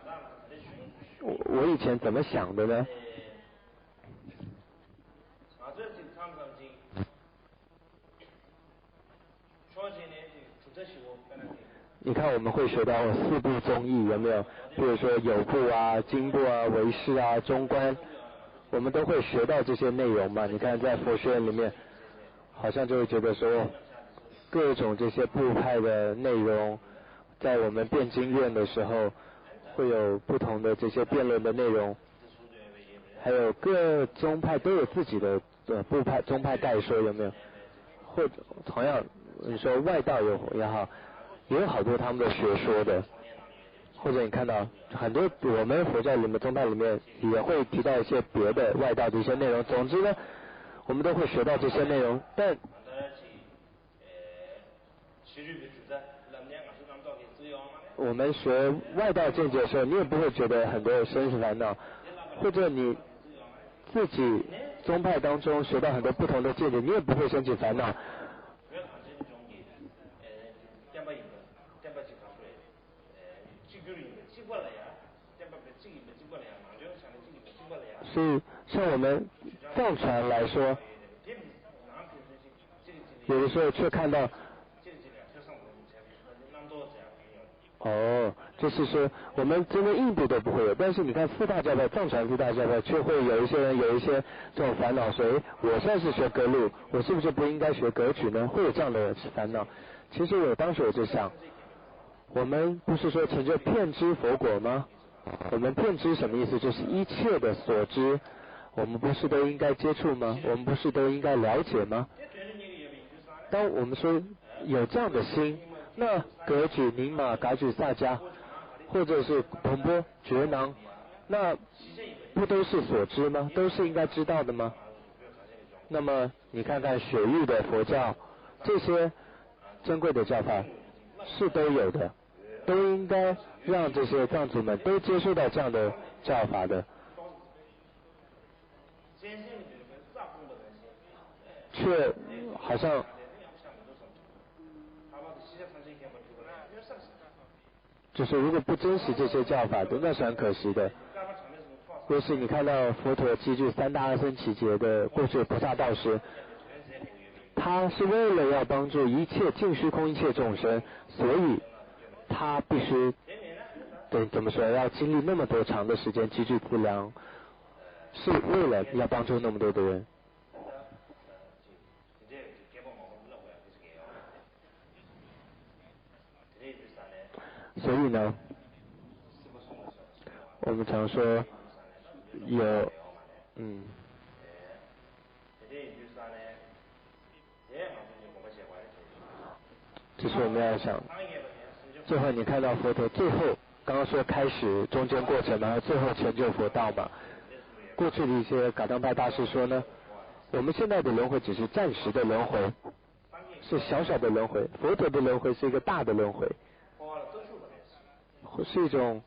我以前怎么想的呢？你看我们会学到4部宗义有没有？比如说有部啊、经部啊、唯识啊、中观，我们都会学到这些内容嘛。你看在佛学院里面，好像就会觉得说各种这些部派的内容，在我们辩经院的时候会有不同的这些辩论的内容，还有各宗派都有自己的部派宗派概说有没有？或者同样你说外道也好，也有好多他们的学说的，或者你看到很多我们佛教里面宗派里面也会提到一些别的外道的一些内容。总之呢，我们都会学到这些内容，但我们学外道见解的时候，你也不会觉得很多生死烦恼，或者你自己宗派当中学到很多不同的见解，你也不会升起烦恼。所以像我们藏传来说，有的时候却看到就是说我们真的印度都不会有，但是你看4大教派藏传4大教派却会有一些人有一些这种烦恼，所以我现在是学格律，我是不是不应该学格曲呢？会有这样的烦恼。其实当时我就想，我们不是说成就遍知佛果吗？我们遍知什么意思？就是一切的所知，我们不是都应该接触吗？我们不是都应该了解吗？当我们说有这样的心，那格举、宁玛、噶举、萨迦，或者是蓬波、觉囊，那不都是所知吗？都是应该知道的吗？那么你看看雪域的佛教，这些珍贵的教法是都有的，都应该让这些藏族们都接受到这样的教法的，却好像就是如果不珍惜这些教法的，那是很可惜的。尤其你看到佛陀积聚三大阿僧祇劫的过去菩萨道师，他是为了要帮助一切尽虚空一切众生，所以他必须怎么说，要经历那么多长的时间积聚资粮，是为了要帮助那么多的人。所以呢，我们常说有就是我们要想，最后你看到佛陀最后刚刚说开始中间过程嘛，然后最后成就佛道嘛。过去的一些噶当派大师说呢，我们现在的轮回只是暂时的轮回，是小小的轮回，佛陀的轮回是一个大的轮回，是一种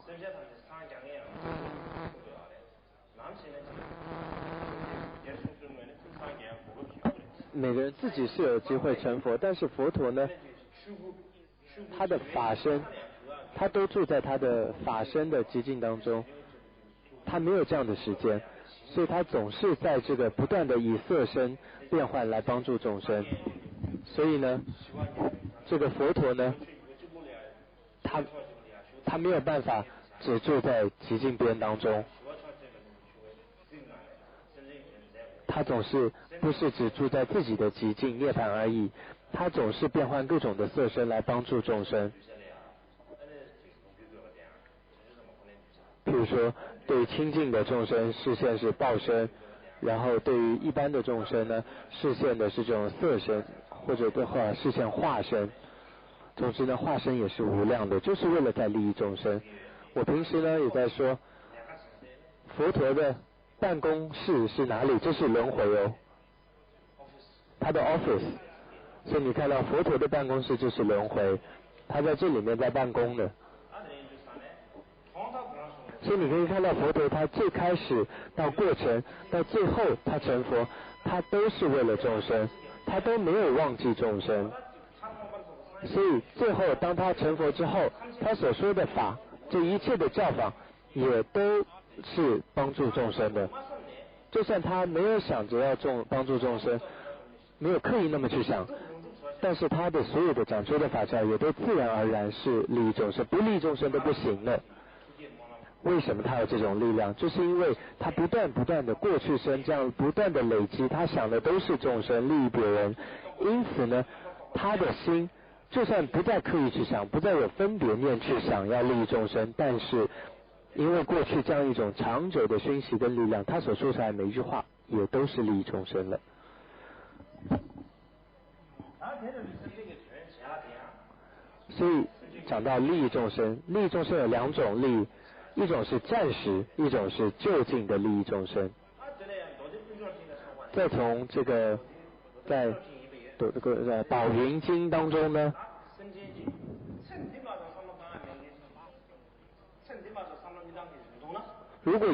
每个人自己是有机会成佛，但是佛陀呢，他的法身，他都住在他的法身的寂静当中，他没有这样的时间，所以他总是在这个不断的以色身变换来帮助众生。所以呢，这个佛陀呢，他没有办法只住在寂静边当中，他总是不是只住在自己的寂静涅槃而已，他总是变换各种的色身来帮助众生。譬如说，对于清净的众生视线是报身，然后对于一般的众生呢，视线的是这种色身，或者的话视线化身。总之呢，化身也是无量的，就是为了在利益众生。我平时呢也在说，佛陀的办公室是哪里？这是轮回哦，他的 office。所以你看到佛陀的办公室就是轮回，他在这里面在办公的。所以你可以看到佛陀他最开始到过程到最后他成佛，他都是为了众生，他都没有忘记众生。所以最后当他成佛之后，他所说的法，这一切的教法也都是帮助众生的。就算他没有想着要帮助众生，没有刻意那么去想，但是他的所有的讲究的法教也都自然而然是利益众生，不利益众生都不行了。为什么他有这种力量？就是因为他不断的过去生这样不断的累积，他想的都是众生，利益别人。因此呢，他的心就算不再刻意去想，不再有分别念去想要利益众生，但是因为过去这样一种长久的熏习跟力量，他所说出来每一句话也都是利益众生了。所以讲到利益众生，利益众生有两种利益，一种是暂时，一种是就近的利益众生。再从这个在宝云经当中呢，如果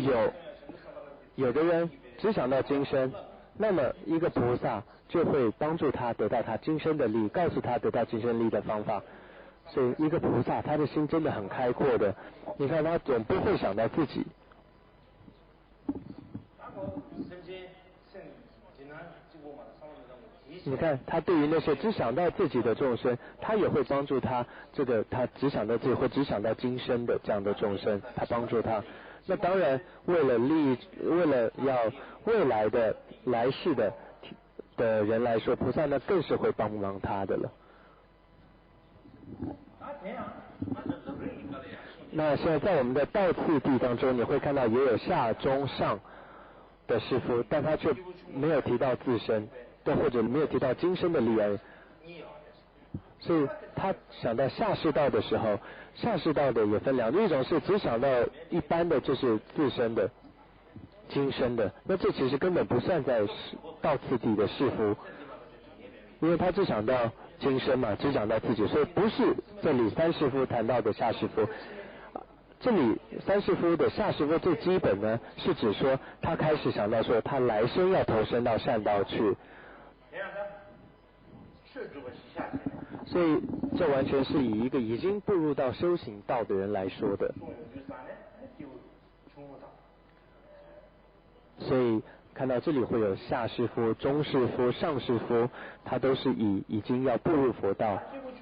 有的人只想到今生，那么一个菩萨就会帮助他得到他今生的利，告诉他得到今生利的方法。所以一个菩萨他的心真的很开阔的，你看他总不会想到自己。你看他对于那些只想到自己的众生，他也会帮助他他只想到自己或只想到今生的这样的众生，他帮助他。那当然为了要未来的来世的人来说，菩萨呢更是会帮忙他的了。那现在在我们的道次第当中，你会看到也有下中上的师父，但他却没有提到自身，或者没有提到今生的利益。所以他想到下士道的时候，下士道的也分两种，一种是只想到一般的就是自身的今生的，那这其实根本不算在道次第的士夫，因为他只想到今生嘛，只想到自己，所以不是这里三士夫谈到的下士夫。这里三士夫的下士夫最基本呢，是指说他开始想到说他来生要投身到善道去，所以这完全是以一个已经步入到修行道的人来说的。所以看到这里会有下士夫、中士夫、上士夫，他都是以已经要步入佛道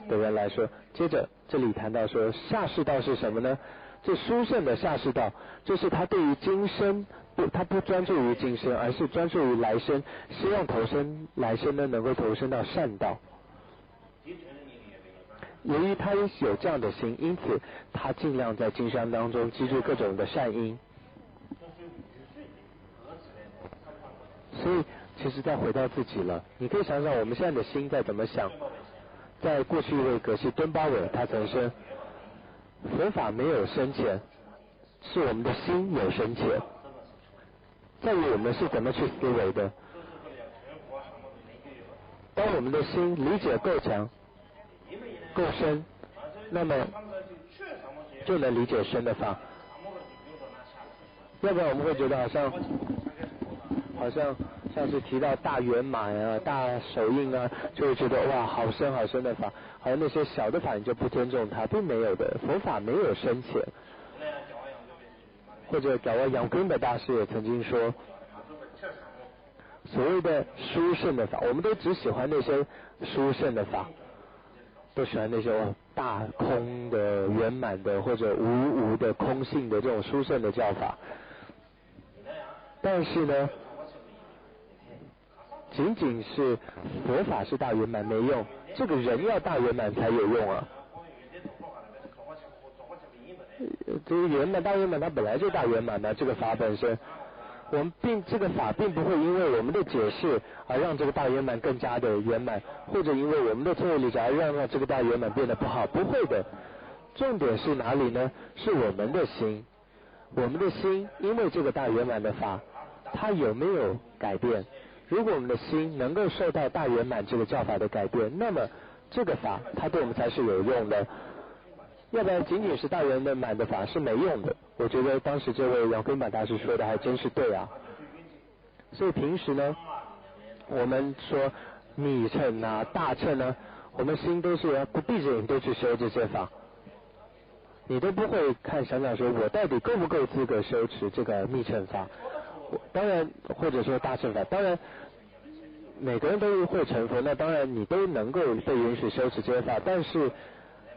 的人来说。接着这里谈到说下士道是什么呢？这殊胜的下士道，就是他对于今生他不专注于今生，而是专注于来生，希望投身来生呢能够投身到善道。由于他有这样的心，因此他尽量在经商当中积聚各种的善因。所以其实再回到自己了，你可以想想我们现在的心在怎么想。在过去一位格西敦巴韦他曾说，佛法没有深浅，是我们的心有深浅，在于我们是怎么去思维的。当我们的心理解够强够深，那么就能理解深的法。要不然我们会觉得好像是提到大圆满啊、大手印啊，就会觉得哇好深好深的法，好像那些小的法你就不尊重它，并没有的，佛法没有深浅。或者搞完杨根的大师也曾经说，所谓的殊胜的法，我们都只喜欢那些殊胜的法，都喜欢那些大空的、圆满的或者无的空性的这种殊胜的教法。但是呢，仅仅是佛法是大圆满没用，这个人要大圆满才有用啊。这个圆满大圆满它本来就大圆满的，这个法本身，我们这个法并不会因为我们的解释而让这个大圆满更加的圆满，或者因为我们的错误理解而让这个大圆满变得不好，不会的。重点是哪里呢？是我们的心，我们的心因为这个大圆满的法，它有没有改变？如果我们的心能够受到大圆满这个教法的改变，那么这个法它对我们才是有用的。要不然仅仅是大圆满的法是没用的。我觉得当时这位杨根满大师说的还真是对啊。所以平时呢，我们说密乘啊、大乘啊，我们心都是不闭着眼都去修这些法，你都不会想说我到底够不够资格修持这个密乘法。当然或者说大乘法，当然每个人都会成佛，那当然你都能够被允许修持这些法，但是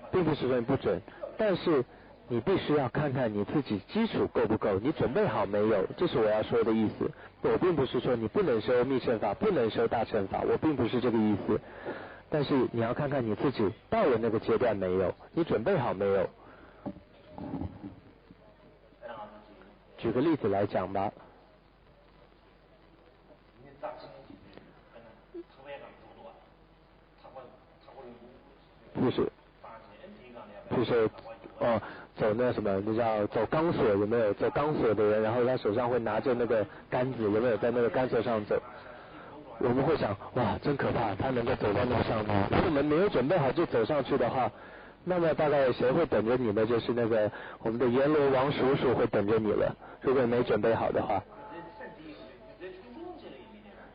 并不是说你不准，但是你必须要看看你自己基础够不够，你准备好没有，这是我要说的意思。我并不是说你不能修密乘法，不能修大乘法，我并不是这个意思，但是你要看看你自己到了那个阶段没有，你准备好没有。举个例子来讲吧，就是走那什么，你知道走钢索有没有？走钢索的人，然后他手上会拿着那个杆子，有没有在那个杆索上走？我们会想，哇，真可怕，他能够走到那上面。如果我们没有准备好就走上去的话，那么大概谁会等着你呢？就是那个我们的阎罗王叔叔会等着你了。如果没准备好的话，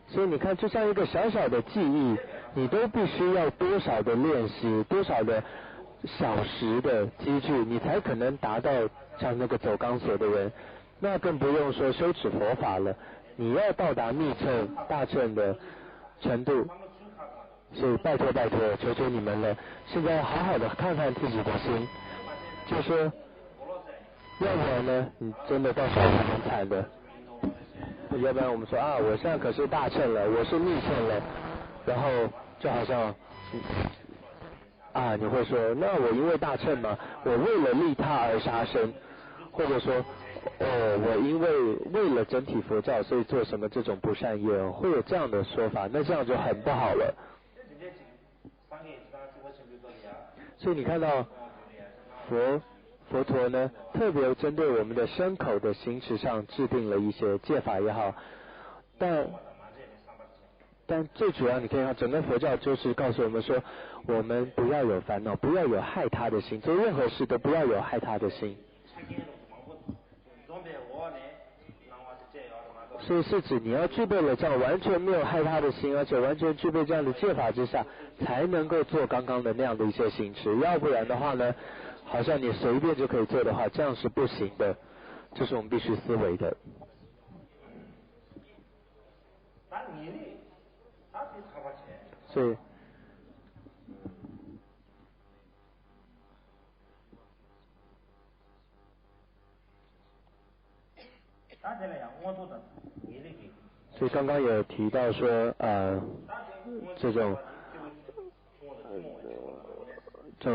所以你看，就像一个小小的记忆，你都必须要多少的练习，多少的小时的积聚，你才可能达到像那个走钢索的人。那更不用说修持佛法了，你要到达密乘大乘的程度。所以拜托求求你们了，现在好好的看看自己的心，就说要不然呢你真的到时候很惨的。要不然我们说啊，我现在可是大乘了，我是密乘了，然后就好像你会说，那我因为大乘嘛，我为了利他而杀生，或者说我因为了整体佛教，所以做什么这种不善业，会有这样的说法，那这样就很不好了。所以你看到佛陀呢，特别针对我们的身口的行持上制定了一些戒法也好，但最主要你可以看整个佛教就是告诉我们说，我们不要有烦恼，不要有害他的心，做任何事都不要有害他的心。所以是指你要具备了这样完全没有害他的心，而且完全具备这样的戒法之下，才能够做刚刚的那样的一些行持。要不然的话呢，好像你随便就可以做的话，这样是不行的，这是我们必须思维的。所以刚刚有提到说这种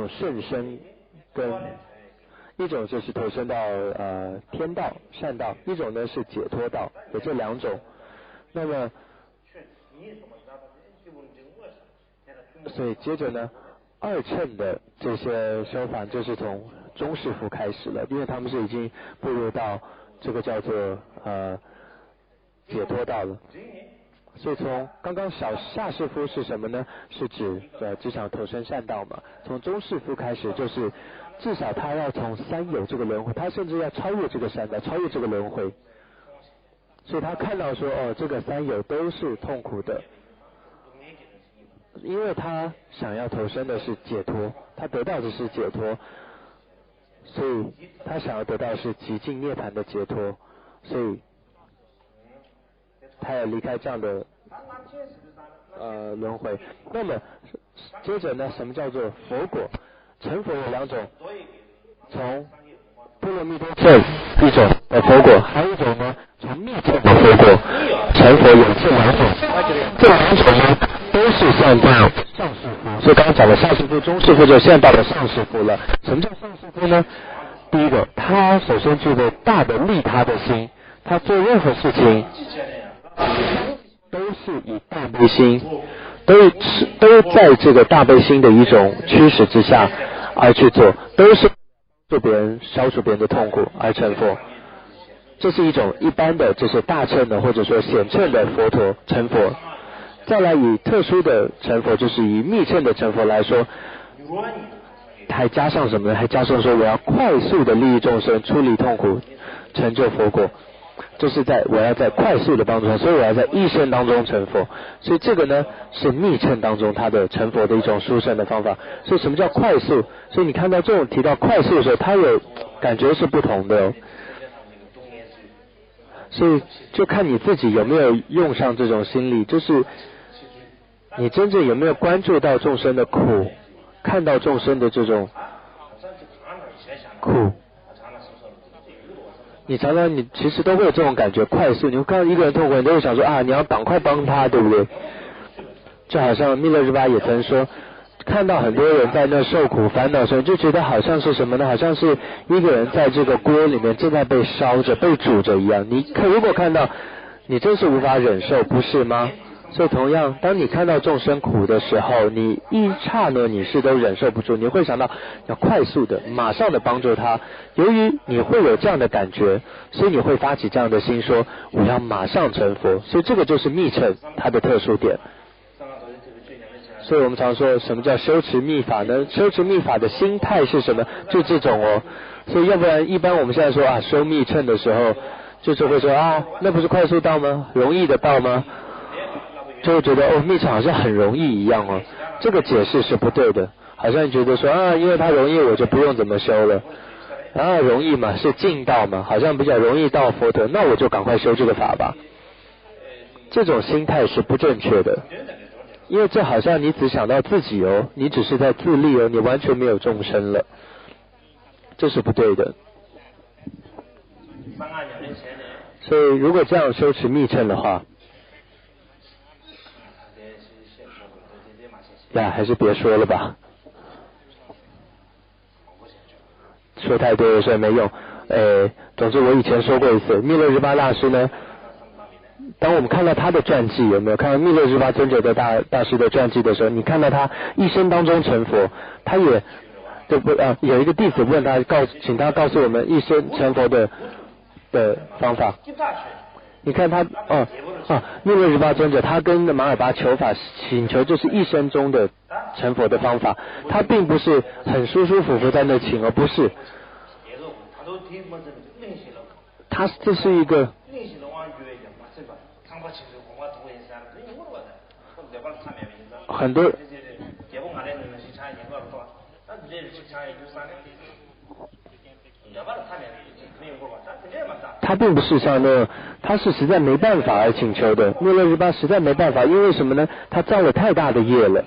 甚深跟一种就是投身到天道善道，一种呢是解脱道，有这两种。那么所以接着呢，二乘的这些修法就是从中士夫开始了，因为他们是已经步入到这个叫做解脱道了。所以从刚刚下士夫是什么呢？是指只想投身善道嘛。从中士夫开始，就是至少他要从三有这个轮回，他甚至要超越这个善道，超越这个轮回。所以他看到说，这个三有都是痛苦的，因为他想要投身的是解脱，他得到的是解脱，所以他想要得到的是极尽涅槃的解脱，所以他要离开这样的轮回。那么接着呢，什么叫做佛果？成佛有两种，从波罗蜜多证一种佛果，还有一种呢从密乘的佛果成佛，有这两种。这两种呢都是现在上士夫，所以刚刚讲的下士夫、中士夫就现在到了上士夫了。什么叫上士夫呢？第一个，他首先具备大的利他的心，他做任何事情都是以大悲心，都在这个大悲心的一种驱使之下而去做，都是做别人消除别人的痛苦而成佛。这是一种一般的，就是大乘的或者说显乘的佛陀成佛。再来以特殊的成佛，就是以密乘的成佛来说，还加上什么呢？还加上说我要快速的利益众生，出离痛苦，成就佛果。就是我要在快速的帮助他，所以我要在一生当中成佛。所以这个呢是密乘当中他的成佛的一种殊胜的方法。所以什么叫快速？所以你看到这种提到快速的时候，它有感觉是不同的所以就看你自己有没有用上这种心理，就是你真正有没有关注到众生的苦，看到众生的这种苦。你常常你其实都会有这种感觉，快速你会看到一个人痛苦，你都会想说你要赶快帮他，对不对？就好像密勒日巴也曾说，看到很多人在那受苦烦恼的时候，就觉得好像是什么呢？好像是一个人在这个锅里面正在被烧着、被煮着一样。如果看到，你真是无法忍受，不是吗？所以同样，当你看到众生苦的时候，你一刹那你是都忍受不住，你会想到要快速的、马上的帮助他。由于你会有这样的感觉，所以你会发起这样的心，说我要马上成佛。所以这个就是密乘它的特殊点。所以我们常说什么叫修持密法呢？修持密法的心态是什么？就这种所以要不然一般我们现在说修密乘的时候，就是会说那不是快速道吗？容易的道吗？就会觉得密乘好像很容易一样这个解释是不对的。好像觉得说因为它容易我就不用怎么修了容易嘛，是近道嘛，好像比较容易到佛陀，那我就赶快修这个法吧。这种心态是不正确的，因为这好像你只想到自己你只是在自利你完全没有众生了，这是不对的。所以如果这样修持密乘的话还是别说了吧，说太多有时候没用。总之我以前说过一次，密勒日巴大师呢，当我们看到他的传记，有没有看到密勒日巴尊者的大师的传记的时候，你看到他一生当中成佛，他也有一个弟子问他，请他告诉我们一生成佛的方法。你看他密勒日巴尊者他跟马尔巴求法，请求就是一生中的成佛的方法，他并不是很舒舒服服在那请，而不是他这是一个很多他并不是像那，他是实在没办法而请求的。密勒日巴实在没办法，因为什么呢？他造了太大的业了，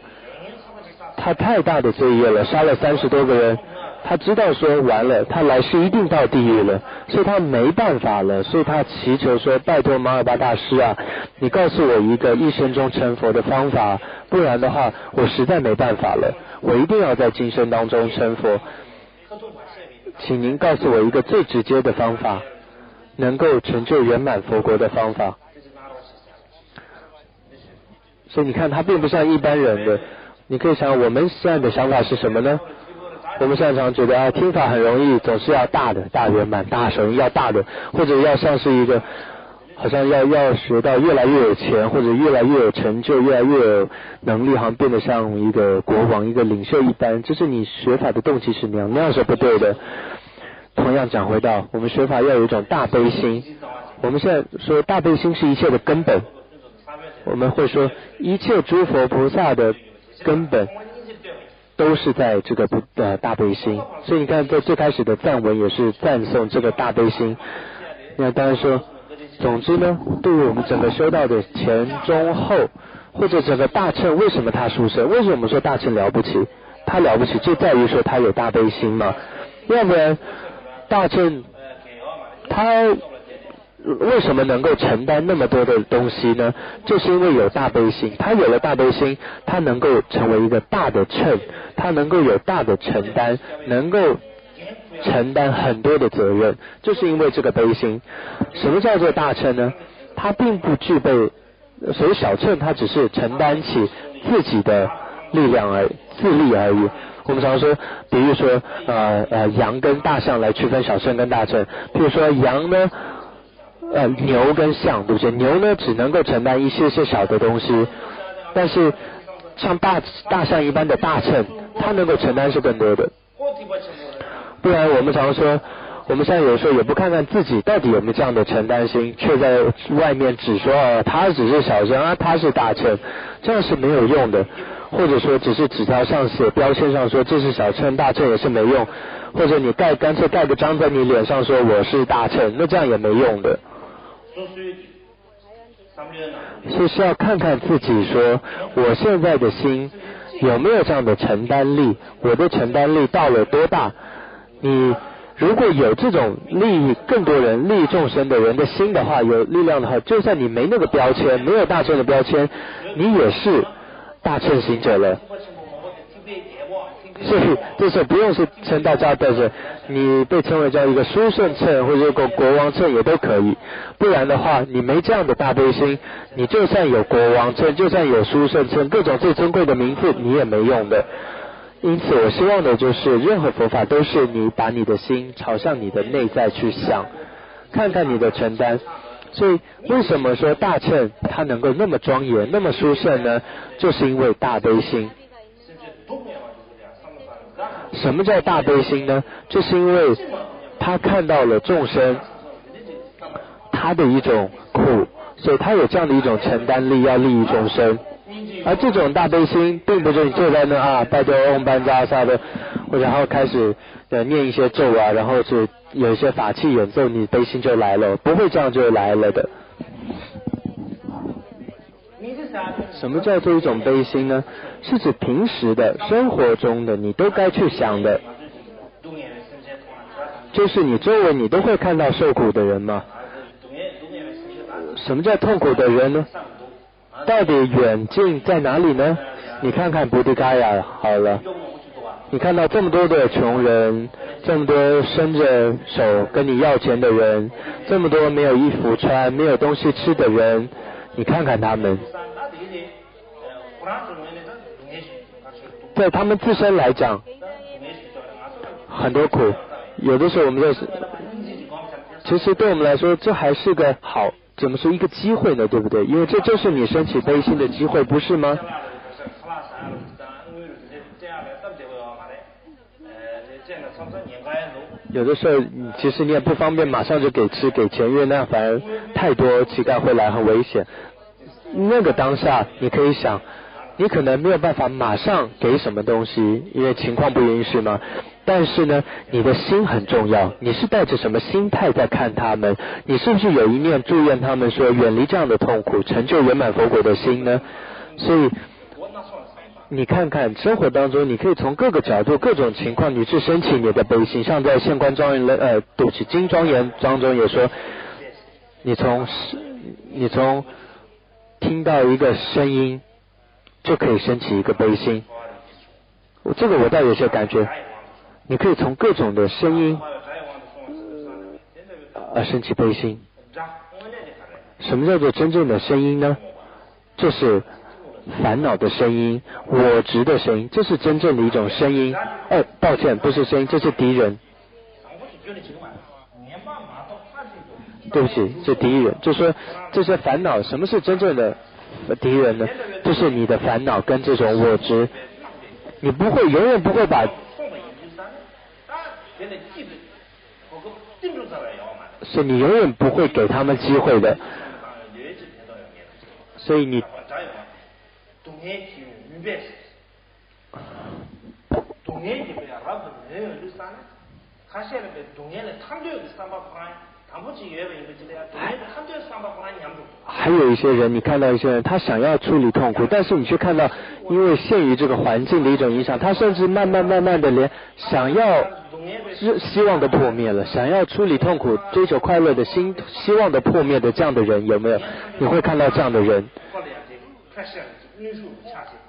他太大的罪业了，杀了30多个人。他知道说完了，他来世一定到地狱了，所以他没办法了，所以他祈求说：拜托马尔巴大师啊，你告诉我一个一生中成佛的方法，不然的话我实在没办法了，我一定要在今生当中成佛，请您告诉我一个最直接的方法，能够成就圆满佛国的方法。所以你看他并不像一般人的，你可以想我们现在的想法是什么呢？我们现在常觉得听法很容易，总是要大的大圆满大神，要大的，或者要像是一个好像要学到越来越有钱，或者越来越有成就，越来越有能力，好像变得像一个国王一个领袖一般，这是你学法的动机是那样是不对的。同样讲回到我们学法要有一种大悲心，我们现在说大悲心是一切的根本，我们会说一切诸佛菩萨的根本都是在这个大悲心，所以你看在最开始的赞文也是赞颂这个大悲心。那当然说总之呢，对于我们整个修道的前中后，或者整个大乘，为什么他殊胜？为什么我们说大乘了不起？他了不起就在于说他有大悲心嘛，要不然大乘他为什么能够承担那么多的东西呢？就是因为有大悲心，他有了大悲心，他能够成为一个大的乘，他能够有大的承担，能够承担很多的责任，就是因为这个悲心。什么叫做大乘呢？他并不具备，所以小乘他只是承担起自己的力量自力而已。我们常说比如说羊跟大象来区分小乘跟大乘，比如说羊呢牛跟象，对不对？牛呢只能够承担一些小的东西，但是像大象一般的大乘，它能够承担是更多的。不然我们常说，我们现在有时候也不看看自己到底有没有这样的承担心，却在外面只说他只是小乘他是大乘，这样是没有用的。或者说只是纸条上写标签上说这是小乘大乘也是没用，或者你干脆盖个章在你脸上说我是大乘，那这样也没用的。所以是要看看自己说我现在的心有没有这样的承担力，我的承担力到了多大。你如果有这种利益更多人利益众生的人的心的话，有力量的话，就算你没那个标签，没有大乘的标签，你也是大乘行者了。所以这时候不用是称大家的人，你被称为叫一个殊胜乘或者一个国王乘也都可以。不然的话你没这样的大悲心，你就算有国王乘，就算有殊胜乘，各种最尊贵的名字你也没用的。因此我希望的就是任何佛法都是你把你的心朝向你的内在去想，看看你的承担。所以为什么说大乘它能够那么庄严那么殊胜呢？就是因为大悲心。什么叫大悲心呢？就是因为他看到了众生他的一种苦，所以他有这样的一种承担力，要利益众生。而这种大悲心并不是你坐在那拜托嗡班扎萨的，然后开始念一些咒然后是有一些法器演奏，你悲心就来了，不会这样就来了的。什么叫做一种悲心呢？是指平时的生活中的你都该去想的，就是你周围你都会看到受苦的人嘛。什么叫痛苦的人呢？到底远近在哪里呢？你看看布迪嘎亚好了，你看到这么多的穷人，这么多伸着手跟你要钱的人，这么多没有衣服穿没有东西吃的人，你看看他们，在他们自身来讲，很多苦，有的时候我们在，其实对我们来说，这还是个好，怎么说一个机会呢？对不对？因为这就是你升起悲心的机会，不是吗？有的时候，其实你也不方便马上就给吃给钱，因为那样反而太多乞丐会来，很危险。那个当下，你可以想，你可能没有办法马上给什么东西，因为情况不允许嘛。但是呢，你的心很重要，你是带着什么心态在看他们？你是不是有一念祝愿他们说远离这样的痛苦，成就圆满佛果的心呢？所以你看看生活当中，你可以从各个角度、各种情况，你去升起你的悲心。像在现观庄严对不起，经庄严当中也说，你从听到一个声音，就可以升起一个悲心。这个我倒有些感觉，你可以从各种的声音升起悲心。什么叫做真正的声音呢？就是烦恼的声音，我执的声音，这是真正的一种声音。抱歉，不是声音，这是敌人。对不起，这敌人。就说这些烦恼，什么是真正的敌人呢？就是你的烦恼跟这种我执，你不会永远不会把，所以你永远不会给他们机会的。所以你。还有一些人，你看到一些人，他想要处理痛苦，但是你却看到，因为限于这个环境的一种影响，他甚至慢慢的连想要希望都破灭了，想要处理痛苦、追求快乐的心希望的破灭的这样的人有没有？你会看到这样的人，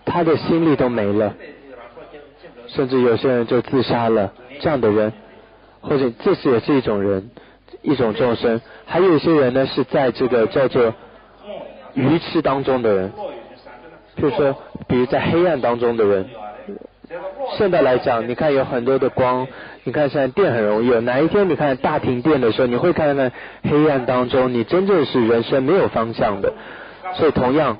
他的心力都没了，甚至有些人就自杀了，这样的人，或者这是也是一种人，一种众生。还有一些人呢，是在这个叫做愚痴当中的人，譬如说比如在黑暗当中的人。现在来讲，你看有很多的光，你看现在电很容易有，哪一天你看大停电的时候，你会看到黑暗当中你真正是人生没有方向的。所以同样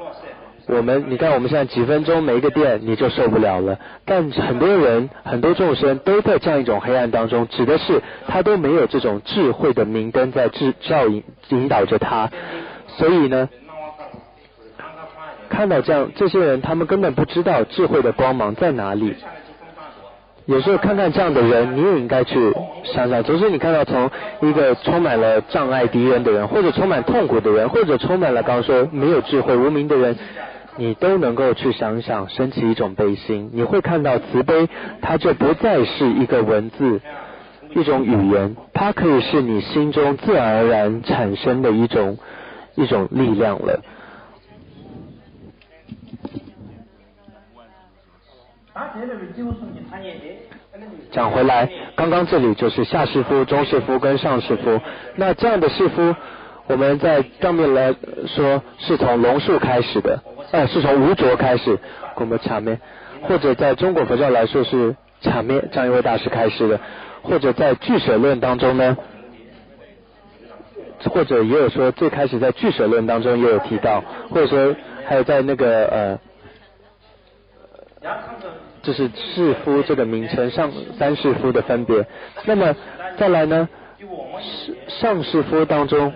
你看我们现在几分钟没一个电你就受不了了，但很多人很多众生都在这样一种黑暗当中，指的是他都没有这种智慧的明灯在引导着他。所以呢，看到这些人，他们根本不知道智慧的光芒在哪里。有时候看看这样的人，你也应该去想想，就是你看到从一个充满了障碍敌人的人，或者充满痛苦的人，或者充满了刚刚说没有智慧无明的人，你都能够去想想，升起一种悲心。你会看到慈悲，它就不再是一个文字，一种语言，它可以是你心中自然而然产生的一种力量了。讲回来，刚刚这里就是下士夫、中士夫跟上士夫。那这样的士夫，我们在上面来说是从龙树开始的，是从无着开始，我们前面，或者在中国佛教来说是前面张一位大师开始的，或者在俱舍论当中呢，或者也有说最开始在俱舍论当中也有提到，或者说还有在那个就是士夫这个名称上三士夫的分别。那么再来呢，上士夫当中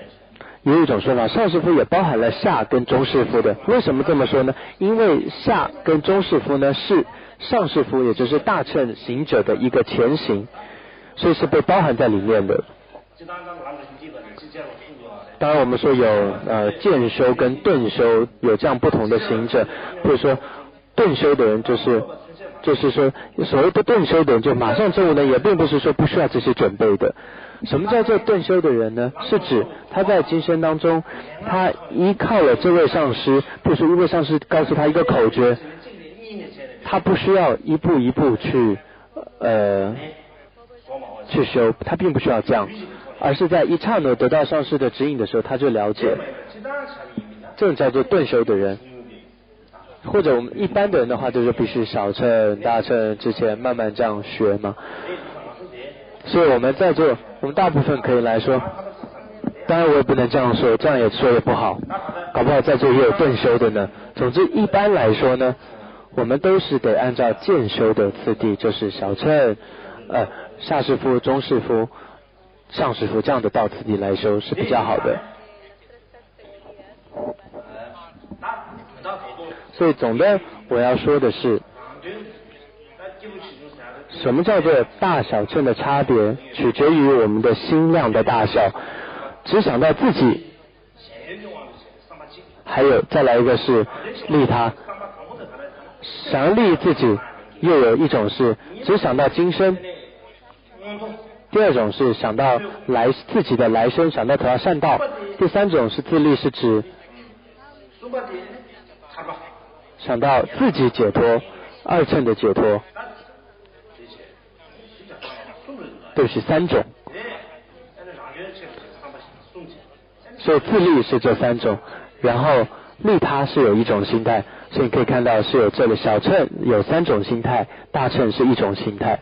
也有一种说法，上士夫也包含了下跟中士夫的。为什么这么说呢？因为下跟中士夫呢是上士夫，也就是大乘行者的一个前行，所以是被包含在里面的。当然我们说有渐修跟顿修，有这样不同的行者。比如说顿修的人就是说所谓的顿修的人就马上证悟呢，也并不是说不需要这些准备的。什么叫做顿修的人呢？是指他在今生当中，他依靠了这位上师，比如说一位上师告诉他一个口诀，他不需要一步一步去修，他并不需要这样，而是在一刹那得到上师的指引的时候，他就了解，这种叫做顿修的人。或者我们一般的人的话，就是必须小乘大乘之前慢慢这样学嘛。所以我们在座，我们大部分可以来说，当然我也不能这样说，这样也说也不好，搞不好在座也有顿修的呢。总之一般来说呢，我们都是得按照渐修的次第，就是小乘、下士夫、中士夫、上士夫这样的道次第来修是比较好的。所以总的我要说的是，什么叫做大小乘的差别，取决于我们的心量的大小。只想到自己，还有再来一个是利他。想要利益自己，又有一种是只想到今生，第二种是想到自己的来生，想到得到善道，第三种是自利，是指想到自己解脱，二乘的解脱，都是三种。所以自利是这三种，然后利他是有一种心态，所以你可以看到是有这个小乘有三种心态，大乘是一种心态。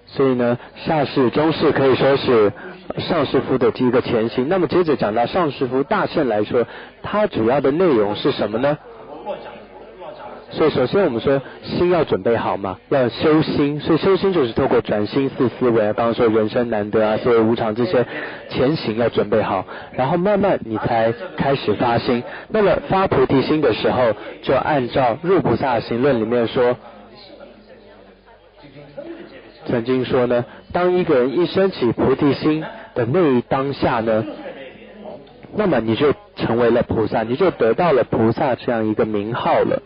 所以呢，下士、中士可以说是上士夫的第一个前行。那么接着讲到上士夫大乘来说，它主要的内容是什么呢？所以首先我们说心要准备好嘛，要修心，所以修心就是透过转心思思维，刚刚说人生难得啊，所以无常这些前行要准备好，然后慢慢你才开始发心。那么发菩提心的时候，就按照入菩萨行论里面说，曾经说呢，当一个人一升起菩提心的那一当下呢，那么你就成为了菩萨，你就得到了菩萨这样一个名号了。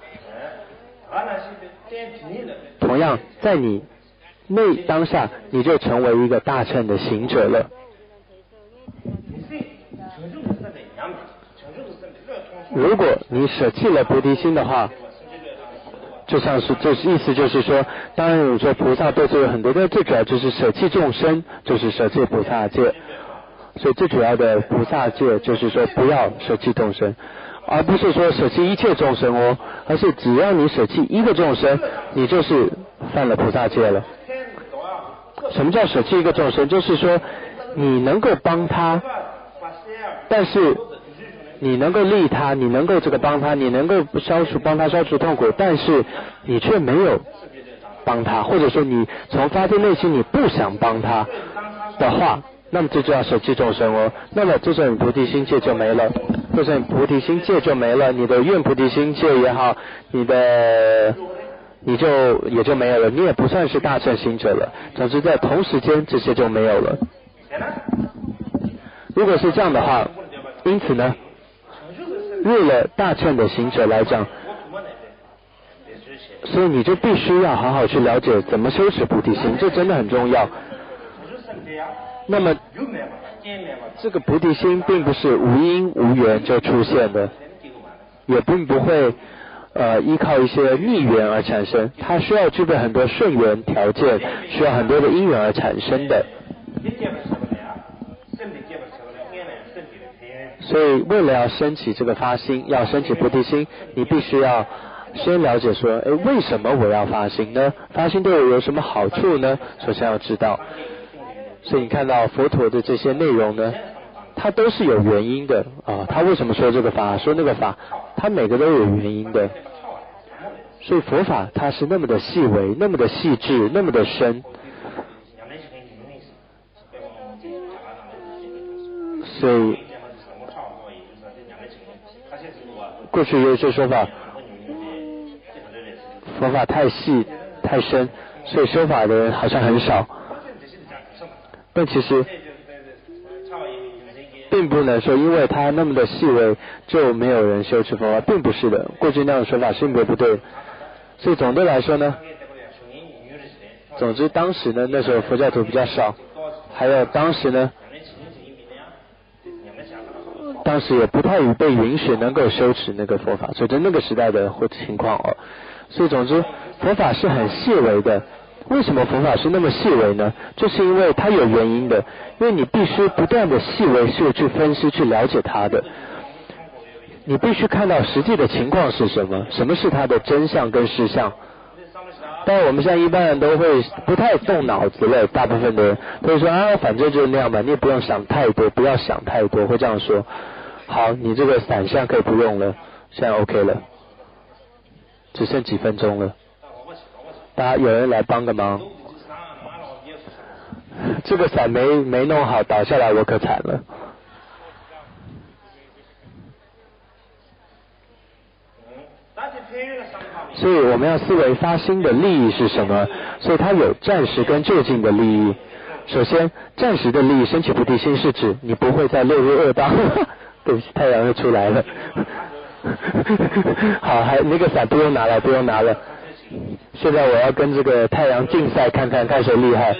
同样在你那当下，你就成为一个大乘的行者了。如果你舍弃了菩提心的话，就像是这意思就是说，当然有说菩萨对这有很多，但最主要就是舍弃众生，就是舍弃菩萨戒。所以最主要的菩萨戒就是说不要舍弃众生，而不是说舍弃一切众生哦，而是只要你舍弃一个众生，你就是犯了菩萨戒了。什么叫舍弃一个众生？就是说你能够帮他，但是你能够利他，你能够这个帮他，你能够帮他消除痛苦，但是你却没有帮他，或者说你从发自内心你不想帮他的话，那么这就要舍弃众生哦。那么这时候你菩提心戒就没了，这时候你菩提心戒就没了，你的愿菩提心戒也好，你也就没有了，你也不算是大乘行者了。总之在同时间这些就没有了。如果是这样的话，因此呢，入了大乘的行者来讲，所以你就必须要好好去了解怎么修持菩提心，这真的很重要。那么这个菩提心并不是无因无缘就出现的，也并不会依靠一些逆缘而产生，它需要具备很多顺缘条件，需要很多的因缘而产生的。所以为了要升起这个发心，要升起菩提心，你必须要先了解说，为什么我要发心呢？发心对我有什么好处呢？首先要知道。所以你看到佛陀的这些内容呢，它都是有原因的啊。他为什么说这个法，说那个法，它每个都有原因的。所以佛法它是那么的细微，那么的细致，那么的深。所以过去有一些说法，佛法太细太深，所以修法的人好像很少。但其实并不能说因为它那么的细微就没有人修持佛法，并不是的，过去那样的说法是不对。所以总的来说呢，总之当时呢，那时候佛教徒比较少，还有当时呢，当时也不太被允许能够修持那个佛法，所以在那个时代的情况哦。所以总之佛法是很细微的，为什么佛法是那么细微呢？就是因为它有原因的，因为你必须不断的细微去分析、去了解它的。你必须看到实际的情况是什么，什么是它的真相跟实相。当然我们现在一般人都会不太动脑子了，大部分的人都会说啊，反正就是那样嘛，你也不用想太多，不要想太多，会这样说。好，你这个伞现在可以不用了，现在 OK 了，只剩几分钟了。大家有人来帮个忙，这个伞没弄好，倒下来我可惨了。所以我们要思维发心的利益是什么？所以它有暂时跟就近的利益。首先，暂时的利益升起菩提心是指你不会再落入恶道。对不起，太阳又出来了。好，还那个伞不用拿了，不用拿了。现在我要跟这个太阳竞赛，看谁厉害。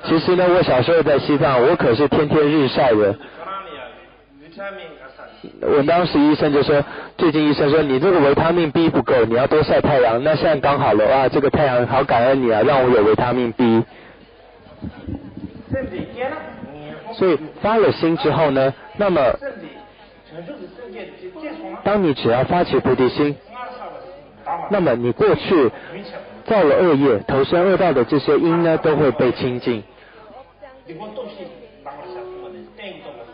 其实呢，我小时候在西藏，我可是天天日晒的。我当时医生就说，最近医生说你这个维他命 B 不够，你要多晒太阳。那现在刚好了，哇，这个太阳好感恩你啊，让我有维他命 B。所以发了心之后呢，那么当你只要发起菩提心，那么你过去造了恶业、投身恶道的这些因呢，都会被清净。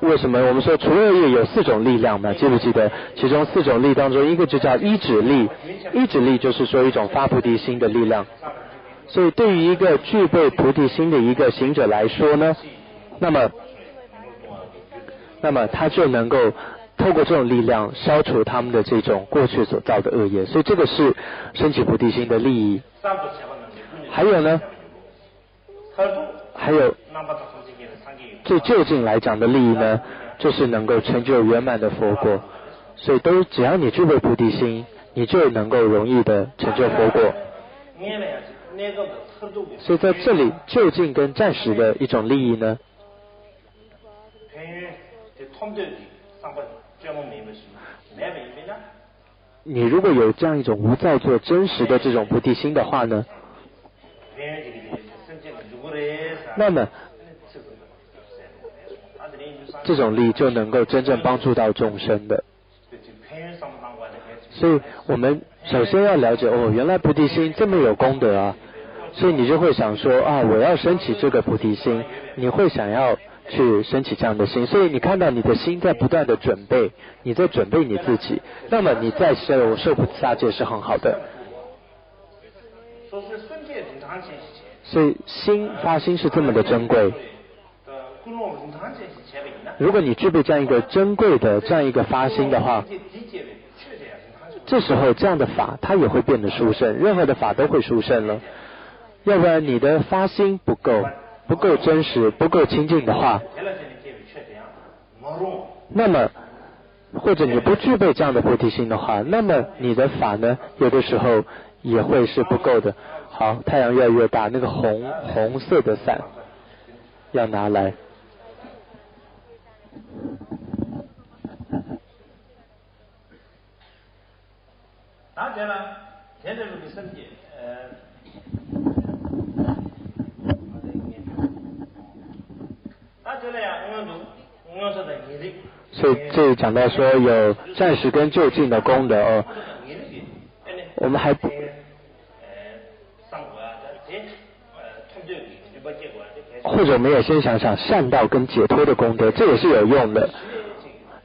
为什么我们说除恶业有4种力量嘛？记不记得？其中4种力当中，一个就叫依止力，依止力就是说一种发菩提心的力量。所以对于一个具备菩提心的一个行者来说呢，那么他就能够透过这种力量消除他们的这种过去所造的恶业，所以这个是升起菩提心的利益。还有呢，还有最就近来讲的利益呢，就是能够成就圆满的佛果。所以只要你具备菩提心，你就能够容易的成就佛果。所以在这里就近跟暂时的一种利益呢，你如果有这样一种无造作真实的这种菩提心的话呢，那么这种力就能够真正帮助到众生的。所以我们首先要了解，原来菩提心这么有功德啊，所以你就会想说啊，我要升起这个菩提心，你会想要去升起这样的心。所以你看到你的心在不断的准备，你在准备你自己，那么你在受菩萨戒是很好的。所以发心是这么的珍贵。如果你具备这样一个珍贵的这样一个发心的话，这时候这样的法它也会变得殊胜，任何的法都会殊胜了。要不然你的发心不够真实，不够清净的话，那么或者你不具备这样的菩提心的话，那么你的法呢，有的时候也会是不够的。好，太阳越来越大，那个红色的伞要拿来。大家呢，现在这个身体，大家呢，我说的你的。所以这里讲到说有暂时跟就近的功德哦，我们还或者我们也先想想善道跟解脱的功德，这也是有用的。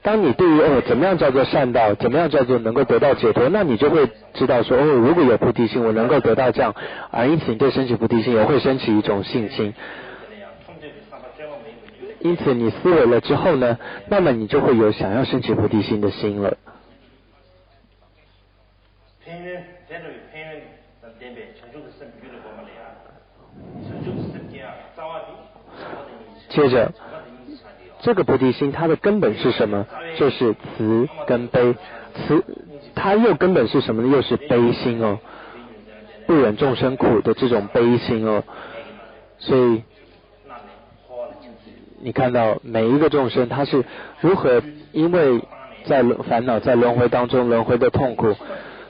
当你对于怎么样叫做善道，怎么样叫做能够得到解脱，那你就会知道说如果有菩提心，我能够得到这样，因此你对升起菩提心也会升起一种信心。因此你思维了之后呢，那么你就会有想要升起菩提心的心了。接着这个菩提心它的根本是什么？就是慈跟悲。它又根本是什么呢？又是悲心哦，不忍众生苦的这种悲心哦。所以你看到每一个众生他是如何因为在烦恼在轮回当中轮回的痛苦，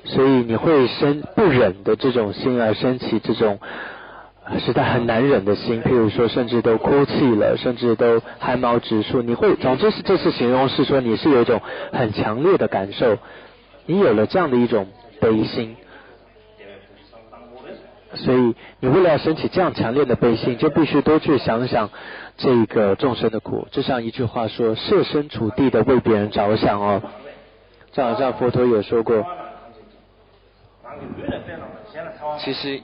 所以你会不忍的这种心而升起这种实在很难忍的心，譬如说甚至都哭泣了，甚至都汗毛直竖，你会，总之是这次形容是说你是有一种很强烈的感受，你有了这样的一种悲心，所以你为了要升起这样强烈的悲心，就必须多去想想这个众生的苦。就像一句话说，设身处地的为别人着想哦。就好像佛陀也说过，其实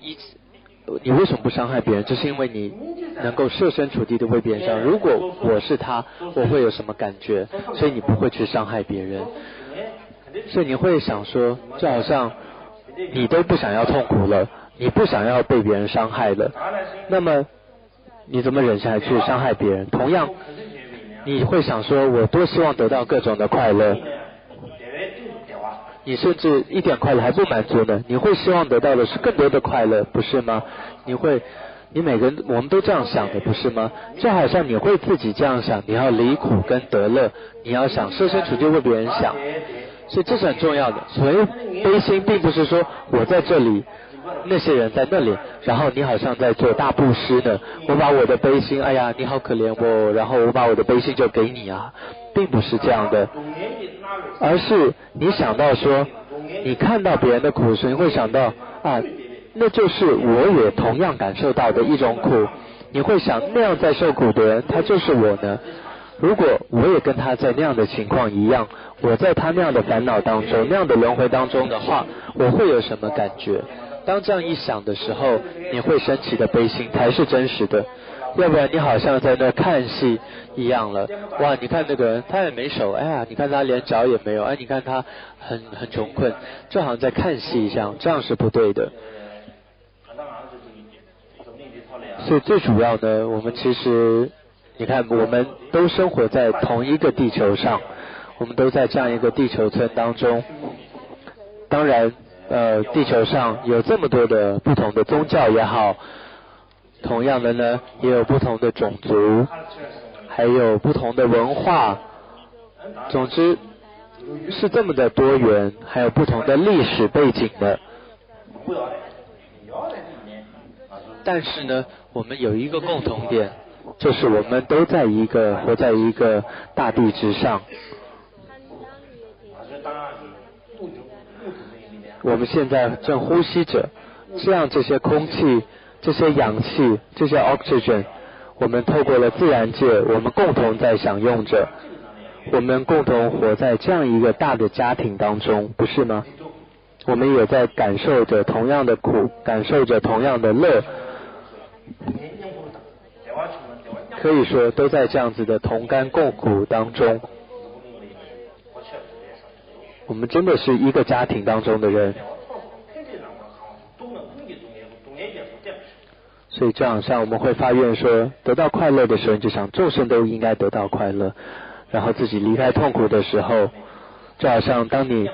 你为什么不伤害别人？就是因为你能够设身处地的为别人想，如果我是他，我会有什么感觉？所以你不会去伤害别人。所以你会想说，就好像你都不想要痛苦了，你不想要被别人伤害了，那么你怎么忍下来去伤害别人？同样，你会想说，我多希望得到各种的快乐。你甚至一点快乐还不满足呢，你会希望得到的是更多的快乐，不是吗？你每个人我们都这样想的，不是吗？就好像你会自己这样想，你要离苦跟得乐，你要想设身处地为别人想，所以这是很重要的。所谓悲心，并不是说我在这里，那些人在那里，然后你好像在做大布施呢，我把我的悲心，哎呀你好可怜我，然后我把我的悲心就给你啊，并不是这样的，而是你想到说，你看到别人的苦时，你会想到啊，那就是我也同样感受到的一种苦，你会想那样在受苦的人，他就是我呢。如果我也跟他在那样的情况一样，我在他那样的烦恼当中，那样的轮回当中的话，我会有什么感觉？当这样一想的时候，你会升起的悲心才是真实的。要不然你好像在那看戏一样了，哇，你看那个人他也没手，哎呀，你看他连脚也没有，哎，你看他很穷困，就好像在看戏一样，这样是不对的。所以最主要呢，我们其实你看，我们都生活在同一个地球上，我们都在这样一个地球村当中。当然地球上有这么多的不同的宗教也好，同样的呢，也有不同的种族，还有不同的文化，总之是这么的多元，还有不同的历史背景的。但是呢，我们有一个共同点，就是我们都活在一个大地之上。我们现在正呼吸着这样这些空气，这些氧气，这些 oxygen， 我们透过了自然界，我们共同在享用着，我们共同活在这样一个大的家庭当中，不是吗？我们也在感受着同样的苦，感受着同样的乐，可以说都在这样子的同甘共苦当中。我们真的是一个家庭当中的人。所以这样像我们会发愿说，得到快乐的时候，你就想众生都应该得到快乐，然后自己离开痛苦的时候，就好像当你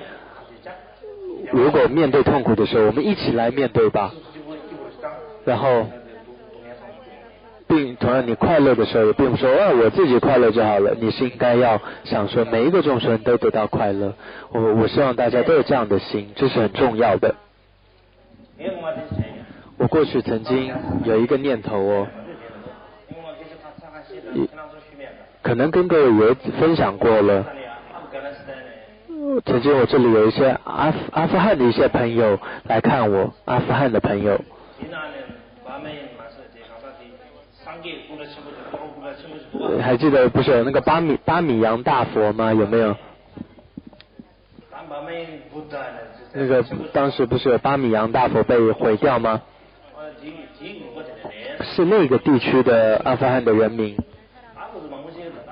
如果面对痛苦的时候，我们一起来面对吧。然后同样你快乐的时候，也并不说我自己快乐就好了，你是应该要想说每一个众生都得到快乐。我希望大家都有这样的心，这是很重要的。我过去曾经有一个念头可能跟各位也分享过了。曾经我这里有一些阿富汗的一些朋友来看我，阿富汗的朋友。还记得不是有那个巴米扬大佛吗？有没有？那个当时不是有巴米扬大佛被毁掉吗？是那个地区的阿富汗的人民，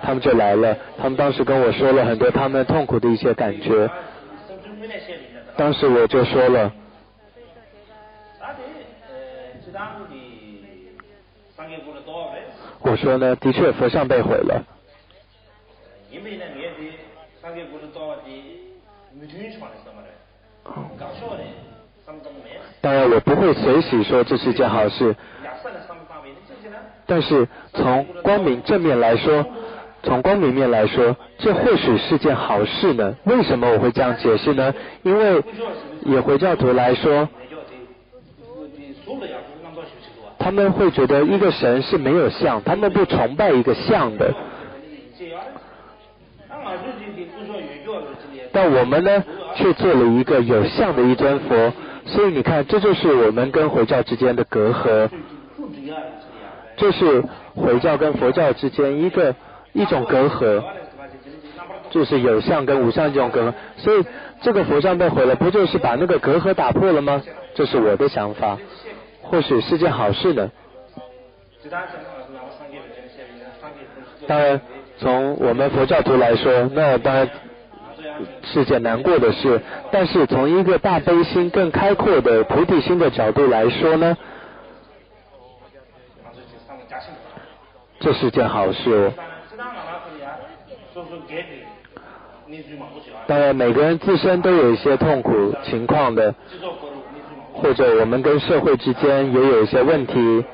他们就来了，他们当时跟我说了很多他们痛苦的一些感觉。当时我就说了，我说呢，的确佛像被毁了。当然我不会随喜说这是一件好事，但是从光明正面来说，从光明面来说，这或许是件好事呢。为什么我会这样解释呢？因为以回教徒来说，他们会觉得一个神是没有像，他们不崇拜一个像的。但我们呢，却做了一个有像的一尊佛，所以你看，这就是我们跟回教之间的隔阂，这是回教跟佛教之间一种隔阂，就是有相跟无相这种隔阂。所以这个佛像被毁了，不就是把那个隔阂打破了吗？这是我的想法，或许是件好事呢。当然，从我们佛教徒来说，那当然是件难过的事，但是从一个大悲心更开阔的菩提心的角度来说呢，这是件好事。当然每个人自身都有一些痛苦情况的，或者我们跟社会之间也有一些问题，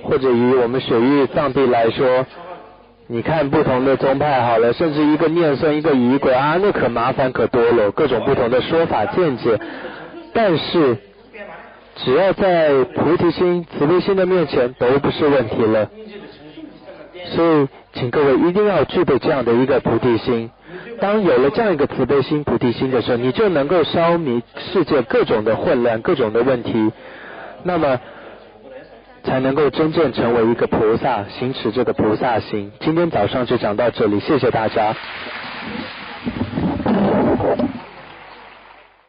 或者以我们雪域藏地来说，你看不同的宗派好了，甚至一个念僧一个仪轨啊，那可麻烦可多了，各种不同的说法见解。但是只要在菩提心慈悲心的面前都不是问题了。所以请各位一定要具备这样的一个菩提心。当有了这样一个慈悲心菩提心的时候，你就能够消弭世界各种的混乱各种的问题，那么才能够真正成为一个菩萨，行持这个菩萨行。今天早上就讲到这里，谢谢大家。